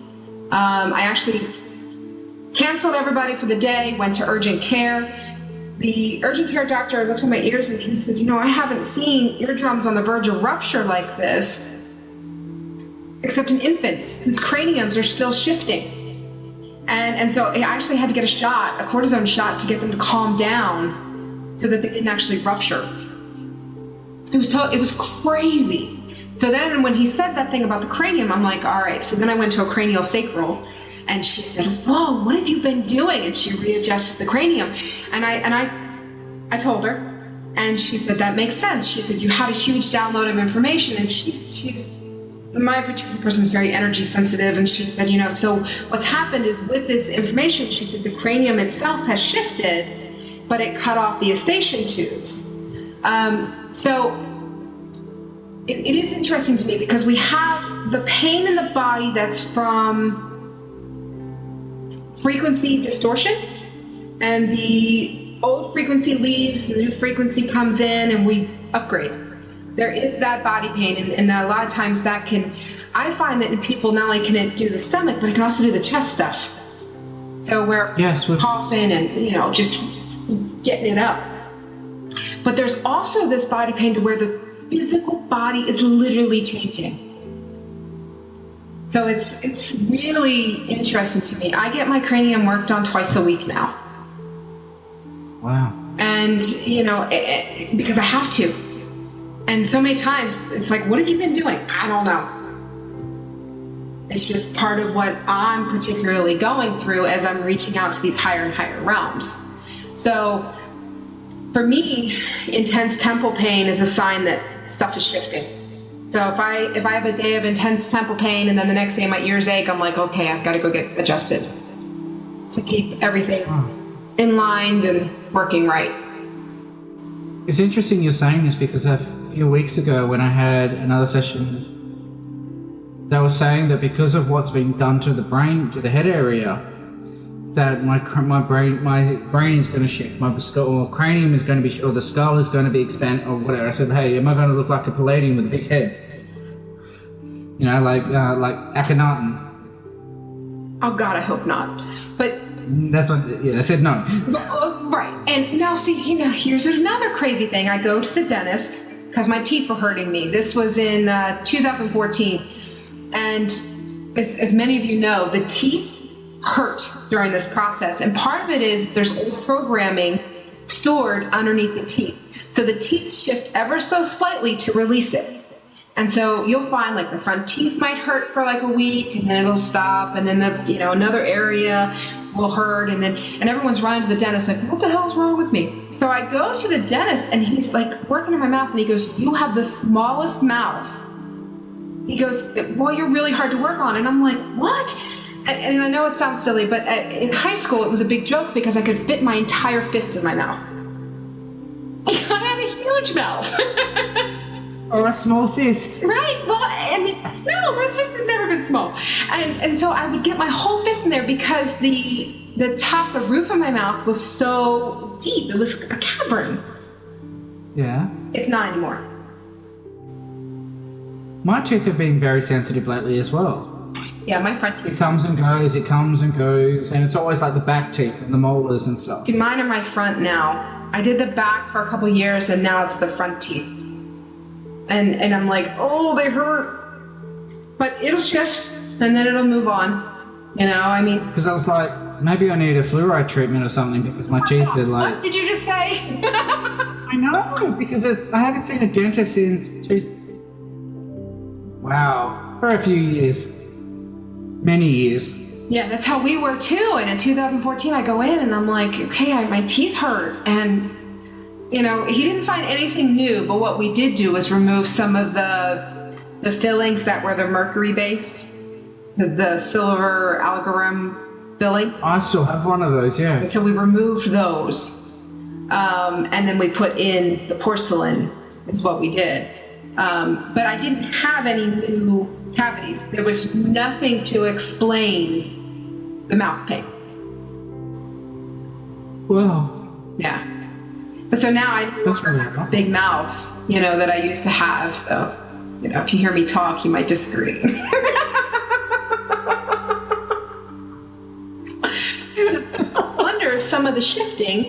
I actually canceled everybody for the day, went to urgent care. The urgent care doctor looked at my ears and he said, I haven't seen eardrums on the verge of rupture like this, except in infants whose craniums are still shifting. And so I actually had to get a cortisone shot, to get them to calm down so that they didn't actually rupture. It was crazy. So then when he said that thing about the cranium, I'm like, all right. So then I went to a cranial sacral, and she said, whoa, what have you been doing? And she readjusts the cranium. And I told her, and she said, that makes sense. She said, you had a huge download of information. And she's my particular person is very energy sensitive. And she said, so what's happened is with this information, she said, the cranium itself has shifted, but it cut off the eustachian tubes. So it is interesting to me, because we have the pain in the body that's from frequency distortion, and the old frequency leaves, the new frequency comes in, and we upgrade. There is that body pain, and a lot of times that can, I find that in people, not only can it do the stomach, but it can also do the chest stuff. So we're coughing and, just getting it up. But there's also this body pain to where the physical body is literally changing. So it's really interesting to me. I get my cranium worked on twice a week now. Wow. And, because I have to. And so many times it's like, what have you been doing? I don't know. It's just part of what I'm particularly going through as I'm reaching out to these higher and higher realms. So for me, intense temple pain is a sign that stuff is shifting. So if I have a day of intense temple pain and then the next day my ears ache, I'm like, okay, I've got to go get adjusted to keep everything in line and working right. It's interesting you're saying this because a few weeks ago when I had another session, they were saying that because of what's being done to the brain, to the head area, that my brain is going to shift, my skull or cranium is going to be, or the skull is going to be expanded or whatever. I said, hey, am I going to look like a Palladium with a big head? Like Akhenaten. Oh God, I hope not. But that's what. Yeah, I said no. Right, and now see, here's another crazy thing. I go to the dentist because my teeth were hurting me. This was in 2014, and as many of you know, the teeth hurt during this process, and part of it is there's old programming stored underneath the teeth, so the teeth shift ever so slightly to release it. And so you'll find like the front teeth might hurt for like a week, and then it'll stop, and then another area will hurt, and everyone's running to the dentist like, what the hell is wrong with me? So I go to the dentist, and he's like working in my mouth, and he goes, you have the smallest mouth. He goes, well, you're really hard to work on. And I'm like, what? And I know it sounds silly, but in high school it was a big joke because I could fit my entire fist in my mouth. I had a huge mouth. Or a small fist. Right. Well, no, my fist has never been small. And so I would get my whole fist in there because the top, the roof of my mouth was so deep. It was a cavern. Yeah. It's not anymore. My teeth have been very sensitive lately as well. Yeah, my front teeth. It comes and goes, and it's always like the back teeth and the molars and stuff. See, mine are my front now. I did the back for a couple years, and now it's the front teeth. And I'm like, oh, they hurt. But it'll shift, and then it'll move on. Because I was like, maybe I need a fluoride treatment or something because my teeth are like... What did you just say? I know, because I haven't seen a dentist since... Wow. For a few years. Many years. Yeah, that's how we were too. And in 2014, I go in and I'm like, okay, my teeth hurt. And, he didn't find anything new, but what we did do was remove some of the fillings that were the mercury based, the silver algarum filling. I still have one of those, yeah. So we removed those. And then we put in the porcelain is what we did. But I didn't have any new cavities. There was nothing to explain the mouth pain. Well. Yeah. But so now I have a big mouth, that I used to have. So, if you hear me talk, you might disagree. I wonder if some of the shifting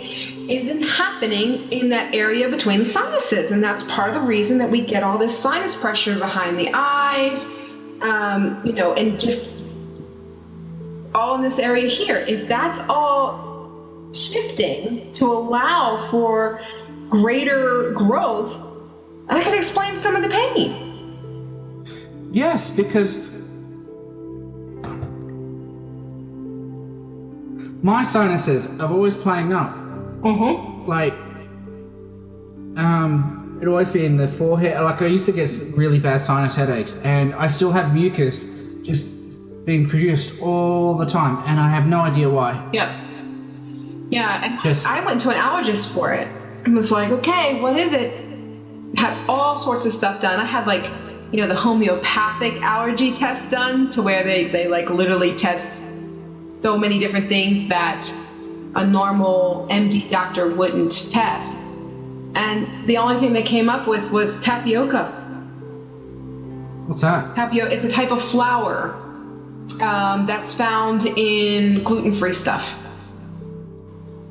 isn't happening in that area between the sinuses, and that's part of the reason that we get all this sinus pressure behind the eyes, and just all in this area here. If that's all shifting to allow for greater growth, that could explain some of the pain. Yes, because my sinuses are always playing up. Mm-hmm. Like, it'd always be in the forehead. Like, I used to get really bad sinus headaches, and I still have mucus just being produced all the time, and I have no idea why. Yeah. Yeah, and I went to an allergist for it and was like, okay, what is it? Had all sorts of stuff done. I had the homeopathic allergy test done to where they like literally test so many different things that a normal MD doctor wouldn't test. And the only thing they came up with was tapioca. What's that? Tapioca is a type of flour that's found in gluten-free stuff.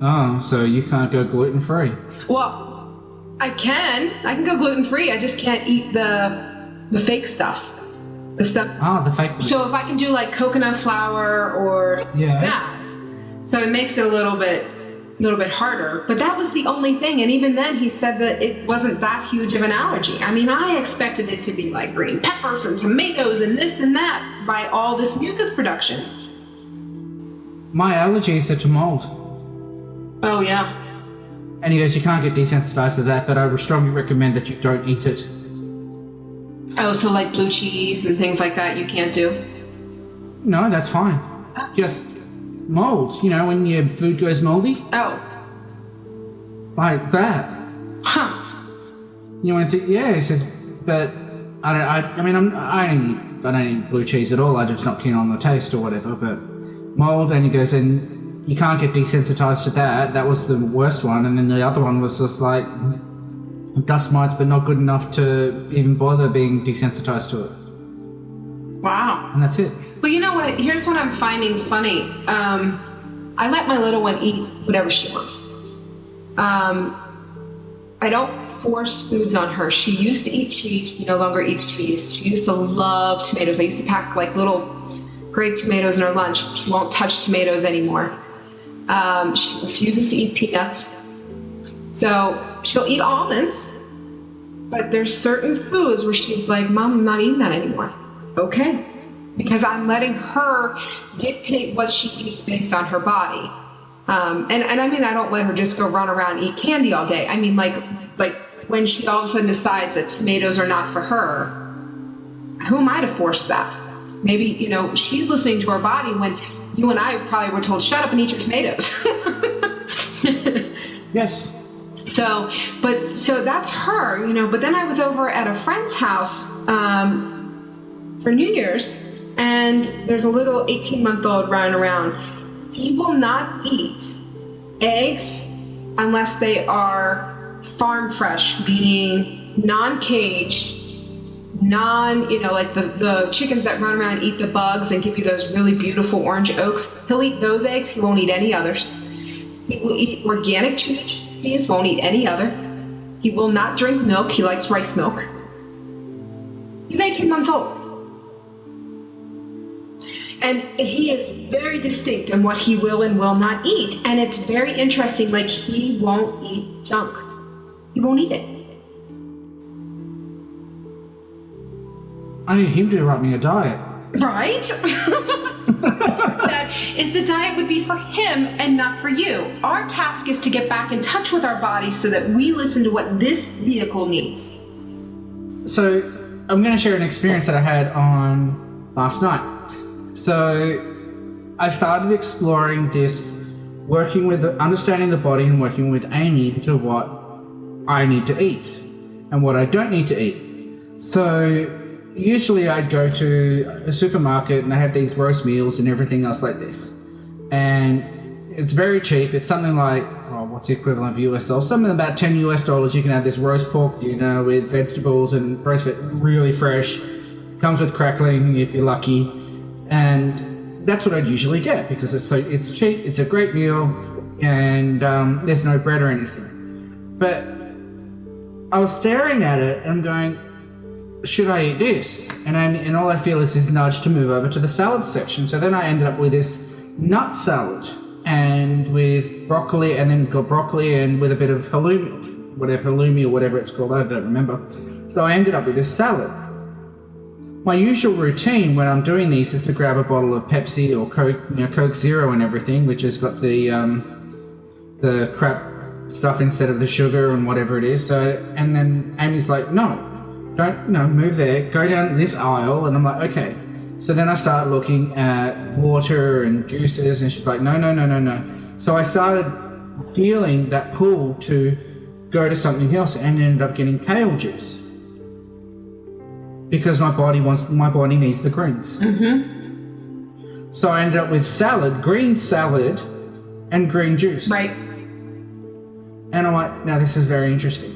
Oh, so you can't go gluten-free? Well, I can go gluten-free. I just can't eat the fake stuff. The stuff. Ah, the fake. So if I can do like coconut flour or that, so it makes it a little bit harder. But that was the only thing. And even then, he said that it wasn't that huge of an allergy. I mean, I expected it to be like green peppers and tomatoes and this and that by all this mucus production. My allergies are to mold. Oh yeah. And he goes, you can't get desensitized to that, but I would strongly recommend that you don't eat it. Oh, so like blue cheese and things like that you can't do? No, that's fine. Just mold, you know, when your food goes moldy. Oh. Like that. Huh. You want to think, yeah, he says, but I don't eat blue cheese at all. I'm just not keen on the taste or whatever, but mold, and he goes, and you can't get desensitized to that. That was the worst one. And then the other one was just like dust mites, but not good enough to even bother being desensitized to it. Wow. And that's it. Well, you know what? Here's what I'm finding funny. I let my little one eat whatever she wants. I don't force foods on her. She used to eat cheese. She no longer eats cheese. She used to love tomatoes. I used to pack like little grape tomatoes in her lunch. She won't touch tomatoes anymore. She refuses to eat peanuts. So she'll eat almonds, but there's certain foods where she's like, Mom, I'm not eating that anymore. Okay. Because I'm letting her dictate what she eats based on her body. And I mean, I don't let her just go run around and eat candy all day. I mean, like when she all of a sudden decides that tomatoes are not for her, who am I to force that? Maybe, you know, she's listening to her body when you and I probably were told, shut up and eat your tomatoes. Yes. So that's her, you know. But then I was over at a friend's house for New Year's, and there's a little 18-month-old running around. He will not eat eggs unless they are farm fresh, meaning non-caged, like the chickens that run around and eat the bugs and give you those really beautiful orange yolks. He'll eat those eggs. He won't eat any others. He will eat organic cheese, won't eat any other. He will not drink milk. He likes rice milk. He's 18 months old. And he is very distinct in what he will and will not eat. And it's very interesting. Like, he won't eat junk. He won't eat it. I need him to write me a diet. Right? That is, the diet would be for him and not for you. Our task is to get back in touch with our bodies so that we listen to what this vehicle needs. So I'm going to share an experience that I had on last night. So I started exploring this, working with understanding the body and working with Amy to what I need to eat and what I don't need to eat. So usually I'd go to a supermarket and they have these roast meals and everything else like this. And it's very cheap. It's something like, what's the equivalent of US dollars? Something about $10 US. You can have this roast pork dinner with vegetables and roast really fresh. Comes with crackling if you're lucky. And that's what I'd usually get because it's cheap, it's a great meal, and there's no bread or anything. But I was staring at it and I'm going, should I eat this? And all I feel is this nudge to move over to the salad section. So then I ended up with this nut salad and with broccoli, and then got broccoli and with a bit of halloumi or whatever it's called, I don't remember. So I ended up with this salad. My usual routine when I'm doing these is to grab a bottle of Pepsi or Coke, Coke Zero and everything, which has got the crap stuff instead of the sugar and whatever it is. So, and then Amy's like, no, don't, move there, go down this aisle. And I'm like, okay. So then I start looking at water and juices, and she's like, no. So I started feeling that pull to go to something else, and ended up getting kale juice. Because my body needs the greens. Mm-hmm. So I ended up with salad, green salad, and green juice. Right. And I'm like, now this is very interesting.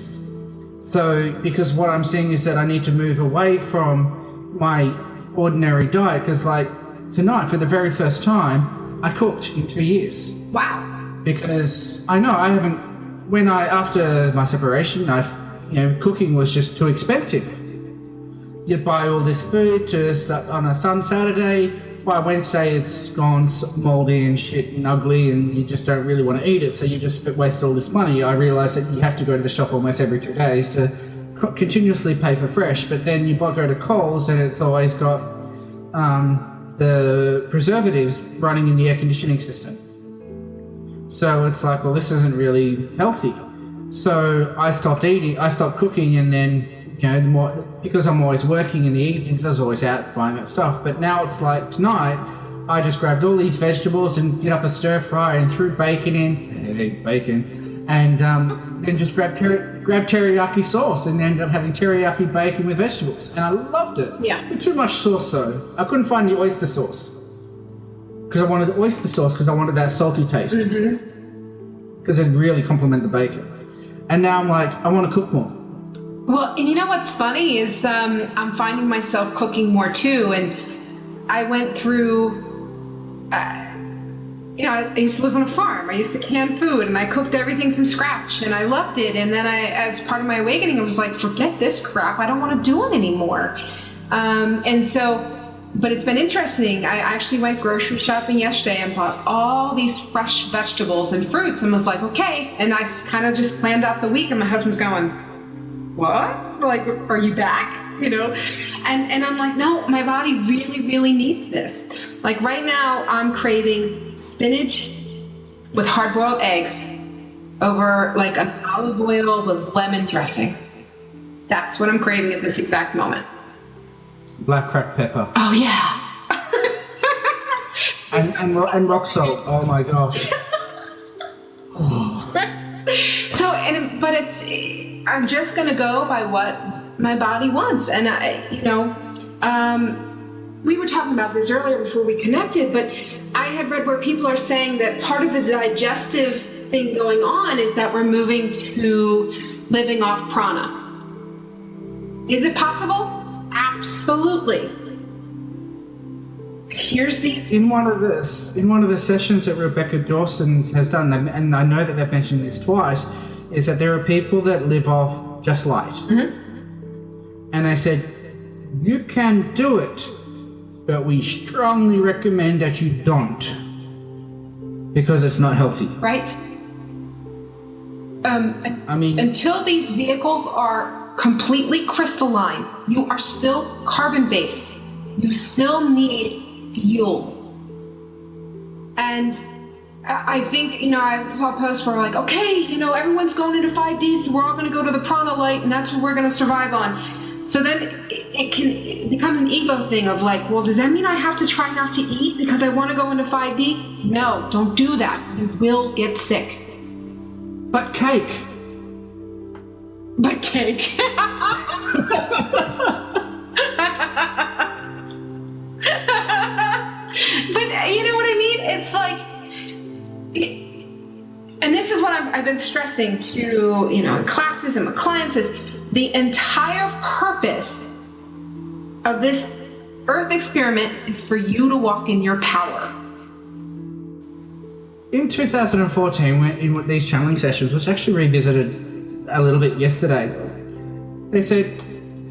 So, because what I'm seeing is that I need to move away from my ordinary diet, because like tonight, for the very first time, I cooked in 2 years. Wow. Because I know I haven't, after my separation, cooking was just too expensive. You'd buy all this food to start on a Saturday. By Wednesday, it's gone moldy and shit and ugly, and you just don't really want to eat it. So you just waste all this money. I realised that you have to go to the shop almost every 2 days to continuously pay for fresh. But then you go to Coles, and it's always got the preservatives running in the air conditioning system. So it's like, well, this isn't really healthy. So I stopped cooking, and then, because I'm always working in the evenings, I was always out buying that stuff. But now it's like tonight, I just grabbed all these vegetables and did up a stir fry and threw bacon in, and then just grabbed teriyaki sauce and ended up having teriyaki bacon with vegetables, and I loved it. Yeah. Too much sauce though. I couldn't find the oyster sauce because I wanted the oyster sauce because I wanted that salty taste. Because it really complemented the bacon. And now I'm like, I want to cook more. Well, and you know what's funny is I'm finding myself cooking more too. And I went through, I used to live on a farm. I used to can food, and I cooked everything from scratch, and I loved it. And then as part of my awakening, I was like, forget this crap. I don't want to do it anymore. But it's been interesting. I actually went grocery shopping yesterday and bought all these fresh vegetables and fruits and was like, okay. And I kind of just planned out the week, and my husband's going, what? Like, are you back? And I'm like, no, my body really, really needs this. Like right now, I'm craving spinach with hard-boiled eggs over like an olive oil with lemon dressing. That's what I'm craving at this exact moment. Black cracked pepper. Oh yeah. and rock salt. Oh my gosh. I'm just gonna go by what my body wants, and we were talking about this earlier before we connected, but I had read where people are saying that part of the digestive thing going on is that we're moving to living off prana. Is it possible? Absolutely. In one of the sessions that Rebecca Dawson has done, and I know that they've mentioned this twice, is that there are people that live off just light. And they said, you can do it, but we strongly recommend that you don't, because it's not healthy. Right. Until these vehicles are completely crystalline, you are still carbon-based. You still need fuel. And I think, I saw a post where like, okay, everyone's going into 5D, so we're all going to go to the prana light, and that's what we're going to survive on. So then it becomes an ego thing of like, well, does that mean I have to try not to eat because I want to go into 5D? No, don't do that. You will get sick. But cake. But cake. But you know what I mean? It's like, and this is what I've been stressing to, in classes and my clients, is the entire purpose of this Earth experiment is for you to walk in your power. In 2014, in these channeling sessions, which actually revisited a little bit yesterday, they said,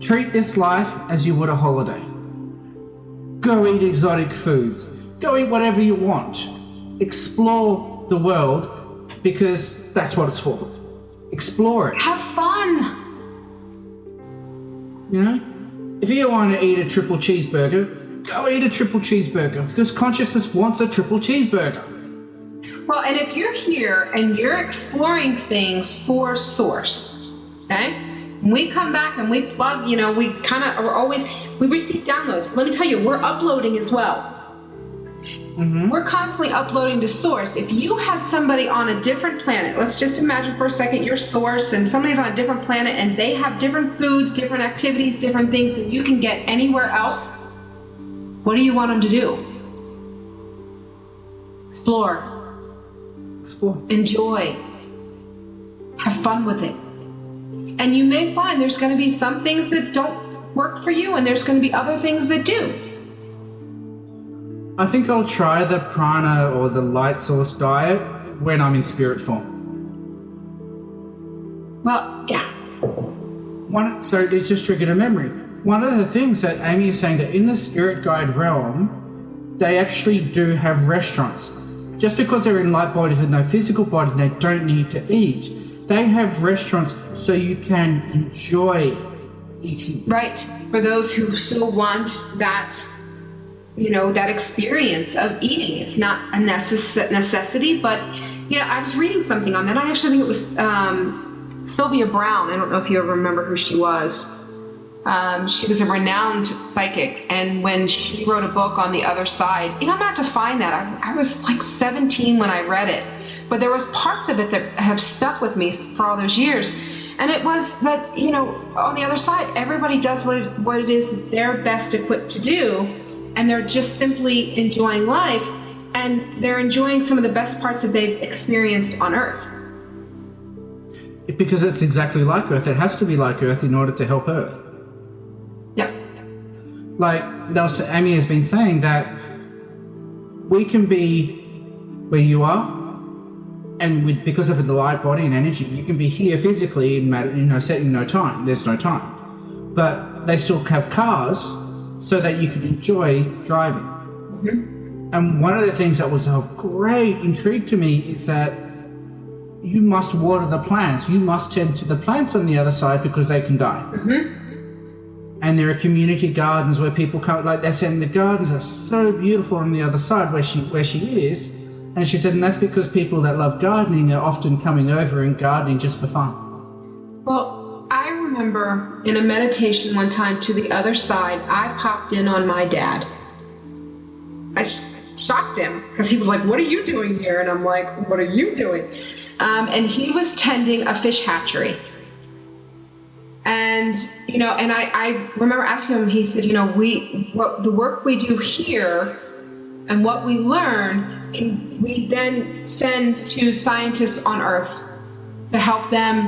treat this life as you would a holiday. Go eat exotic foods. Go eat whatever you want. Explore the world, because that's what it's for. Explore it. Have fun. If you want to eat a triple cheeseburger, go eat a triple cheeseburger, because consciousness wants a triple cheeseburger. Well, and if you're here and you're exploring things for source, okay? When we come back and we plug, we kind of are always, we receive downloads. Let me tell you, we're uploading as well. We're constantly uploading to source. If you had somebody on a different planet, let's just imagine for a second you're source and somebody's on a different planet and they have different foods, different activities, different things that you can get anywhere else, what do you want them to do? Explore. explore. Enjoy. Have fun with it. And you may find there's going to be some things that don't work for you, and there's going to be other things that do. I think I'll try the prana or the light source diet when I'm in spirit form. Well, yeah. So this just triggered a memory. One of the things that Amy is saying, that in the spirit guide realm, they actually do have restaurants. Just because they're in light bodies with no physical body, they don't need to eat. They have restaurants so you can enjoy eating. Right. For those who still want that, that experience of eating. It's not a necessity, but, I was reading something on that. I actually think it was Sylvia Brown. I don't know if you ever remember who she was. She was a renowned psychic, and when she wrote a book on the other side, I'm gonna have to find that. I was like 17 when I read it, but there was parts of it that have stuck with me for all those years. And it was that, on the other side, everybody does what it is they're best equipped to do, and they're just simply enjoying life, and they're enjoying some of the best parts that they've experienced on Earth. Because it's exactly like Earth. It has to be like Earth in order to help Earth. Yep. Like Amy has been saying, that we can be where you are, and because of the light body and energy, you can be here physically in set in no time. There's no time, but they still have cars so that you can enjoy driving. Mm-hmm. And one of the things that was of great intrigue to me is that you must water the plants. You must tend to the plants on the other side because they can die. Mm-hmm. And there are community gardens where people come, like they're saying the gardens are so beautiful on the other side where she is. And she said, and that's because people that love gardening are often coming over and gardening just for fun. Well, I remember in a meditation one time to the other side, I popped in on my dad. I shocked him because he was like, "What are you doing here?" And I'm like, "What are you doing?" And he was tending a fish hatchery. And, and I remember asking him, he said, the work we do here and what we learn, we then send to scientists on Earth to help them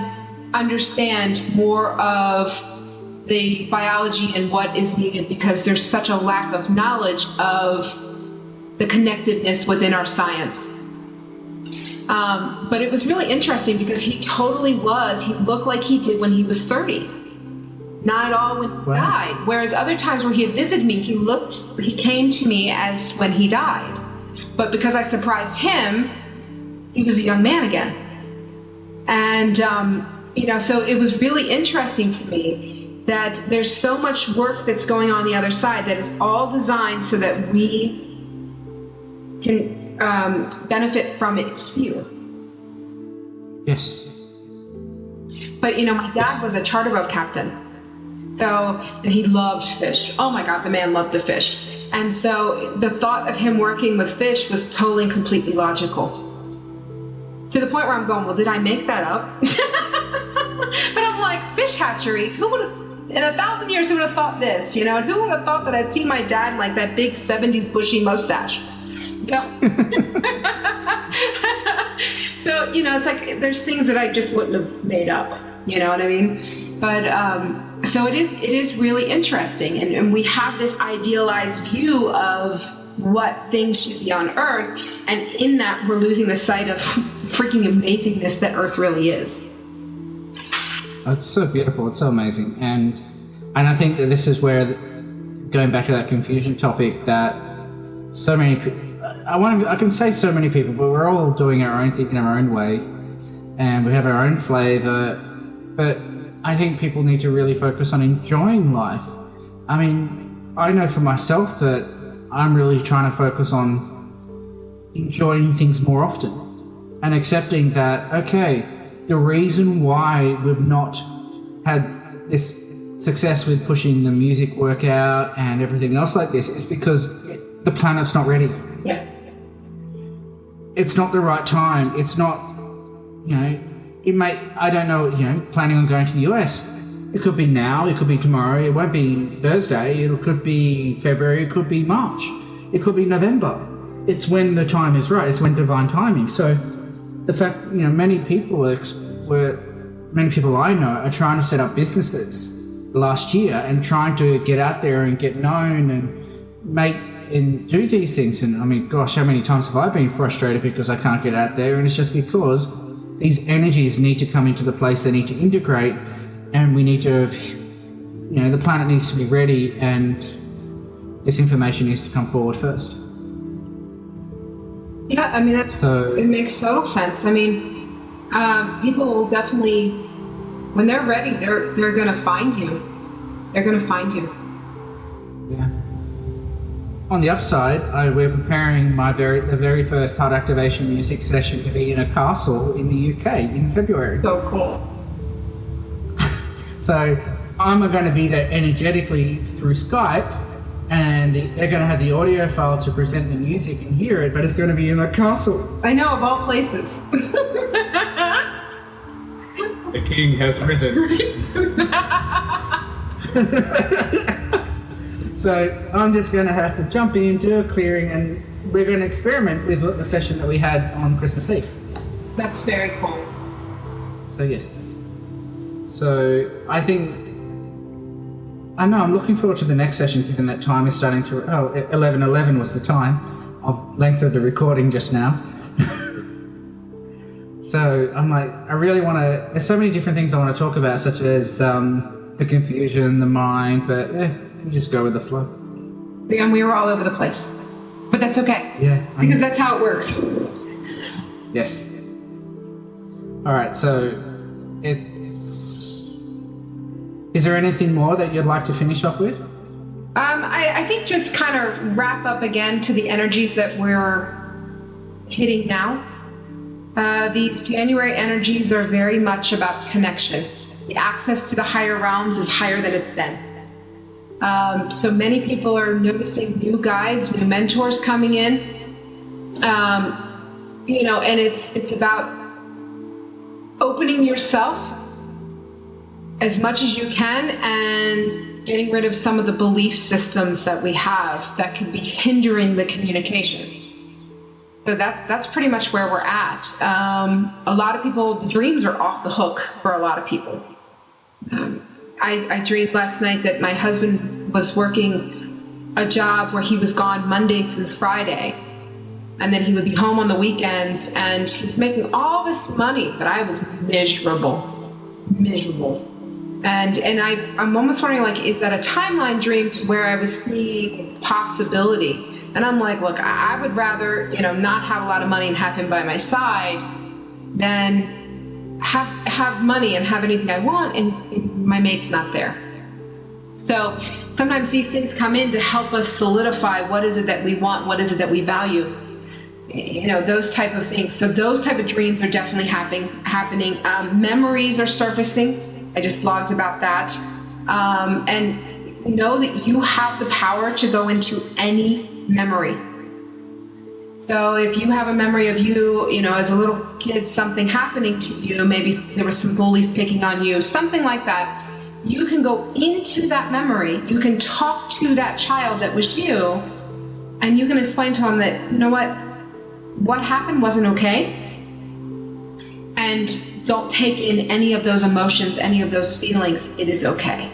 understand more of the biology and what is needed, because there's such a lack of knowledge of the connectedness within our science. But it was really interesting because he looked like he did when he was 30. Not at all when he died. Whereas other times where he had visited me, he came to me as when he died. But because I surprised him, he was a young man again. And, so it was really interesting to me that there's so much work that's going on the other side that is all designed so that we can benefit from it here. Yes. But, my dad was a charter boat captain. And he loved fish. Oh my God, the man loved to fish. And so the thought of him working with fish was totally and completely logical. To the point where I'm going, well, did I make that up? But I'm like, fish hatchery, who would have, in 1,000 years, who would have thought this? Who would have thought that I'd see my dad in like that big 70s bushy mustache? So, it's like there's things that I just wouldn't have made up. You know what I mean? But so it is really interesting, and we have this idealized view of what things should be on Earth, and in that we're losing the sight of freaking amazingness that Earth really is. It's so beautiful. It's so amazing, and I think that this is where, going back to that confusion topic, that so many people, I can say so many people, but we're all doing our own thing in our own way, and we have our own flavor, but I think people need to really focus on enjoying life. I mean, I know for myself that I'm really trying to focus on enjoying things more often and accepting that, okay, the reason why we've not had this success with pushing the music workout and everything else like this is because the planet's not ready. Yeah. It's not the right time. It's not, it may, I don't know, planning on going to the US. It could be now, it could be tomorrow, it won't be Thursday, it could be February, it could be March, it could be November. It's when the time is right, it's when divine timing. So the fact, many people many people I know are trying to set up businesses last year and trying to get out there and get known and make and do these things. And I mean, gosh, how many times have I been frustrated because I can't get out there? And it's just because these energies need to come into the place, they need to integrate, and we need to, the planet needs to be ready, and this information needs to come forward first. Yeah, I mean, it makes total sense. I mean, people will definitely, when they're ready, they're going to find you. They're going to find you. Yeah. On the upside, we're preparing the very first heart activation music session to be in a castle in the UK in February. So cool. So I'm going to be there energetically through Skype, and they're going to have the audio file to present the music and hear it, but it's going to be in a castle. I know, of all places. The king has risen. So I'm just going to have to jump in, do a clearing, and we're going to experiment with the session that we had on Christmas Eve. That's very cool. So yes. So I know I'm looking forward to the next session, given that time is starting to... 11:11 was the time of length of the recording just now. So I'm like, I really want to... There's so many different things I want to talk about, such as the confusion, the mind, but we just go with the flow. Yeah, and we were all over the place. But that's okay. Yeah. Because that's how it works. Yes. All right, so is there anything more that you'd like to finish off with? I think just kind of wrap up again to the energies that we're hitting now. These January energies are very much about connection. The access to the higher realms is higher than it's been. So many people are noticing new guides, new mentors coming in. And it's about opening yourself as much as you can and getting rid of some of the belief systems that we have that could be hindering the communication. So that's pretty much where we're at. A lot of people, dreams are off the hook for a lot of people. I dreamed last night that my husband was working a job where he was gone Monday through Friday, and then he would be home on the weekends, and he was making all this money, but I was miserable. And I'm almost wondering, like, is that a timeline dream to where I was seeing possibility? And I'm like, look, I would rather, not have a lot of money and have him by my side than have money and have anything I want and my mate's not there. So sometimes these things come in to help us solidify what is it that we want, what is it that we value, those type of things. So those type of dreams are definitely happening. Memories are surfacing. I just blogged about that. And know that you have the power to go into any memory. So if you have a memory of you, as a little kid, something happening to you, maybe there were some bullies picking on you, something like that, you can go into that memory, you can talk to that child that was you, and you can explain to them that, what happened wasn't okay, and don't take in any of those emotions, any of those feelings, it is okay.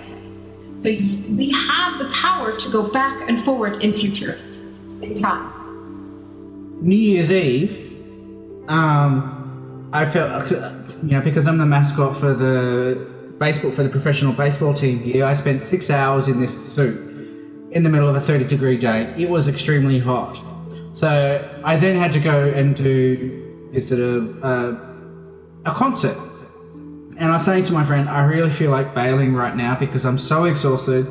So we have the power to go back and forward in future, in time. New Year's Eve, I felt, because I'm the mascot for the professional baseball team here, I spent 6 hours in this suit in the middle of a 30-degree day. It was extremely hot. So I then had to go and visit a concert. And I was saying to my friend, I really feel like bailing right now because I'm so exhausted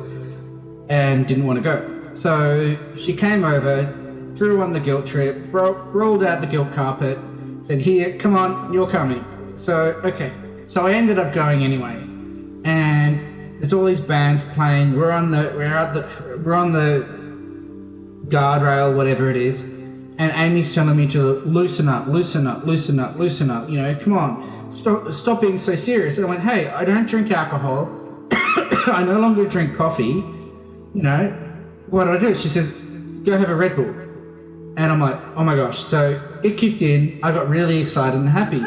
and didn't want to go. So she came over, threw on the guilt trip, rolled out the guilt carpet, said, "Here, come on, you're coming." So, okay. So I ended up going anyway. And there's all these bands playing. We're on the guardrail, whatever it is. And Amy's telling me to loosen up. Come on, stop being so serious. And I went, hey, I don't drink alcohol. I no longer drink coffee. What do I do? She says, go have a Red Bull. And I'm like, oh my gosh. So it kicked in. I got really excited and happy.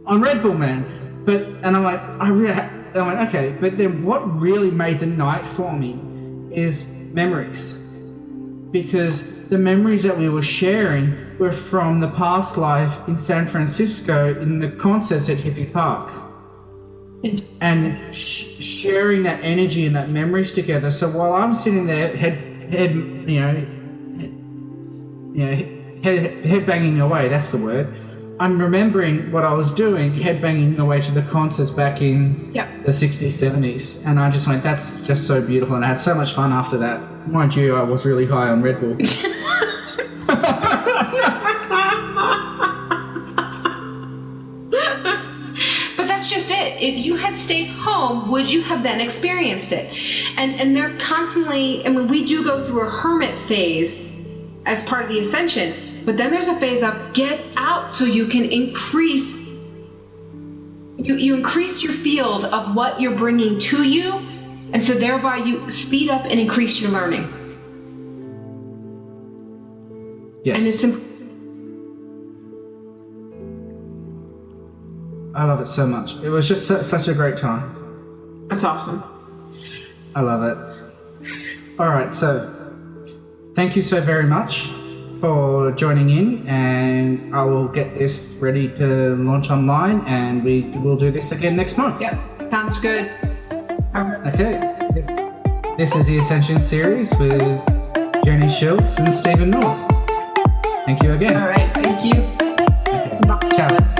On Red Bull, man. And I'm like, I went, okay. But then what really made the night for me is memories. Because the memories that we were sharing were from the past life in San Francisco in the concerts at Hippie Park. And sharing that energy and that memories together. So while I'm sitting there head banging away, that's the word. I'm remembering what I was doing, head banging away to the concerts back in the 60s, 70s. And I just went, that's just so beautiful. And I had so much fun after that. Mind you, I was really high on Red Bull. But that's just it. If you had stayed home, would you have then experienced it? And they're constantly, I mean, we do go through a hermit phase as part of the ascension, but then there's a phase of get out so you can increase, you increase your field of what you're bringing to you, and so thereby you speed up and increase your learning. Yes. And it's I love it so much. It was just such a great time. That's awesome. I love it. All right, so thank you so very much for joining in, and I will get this ready to launch online, and we will do this again next month. Yep, sounds good. Okay. This is the Ascension Series with Jenny Schiltz and Stephen North. Thank you again. All right, thank you. Okay. Ciao.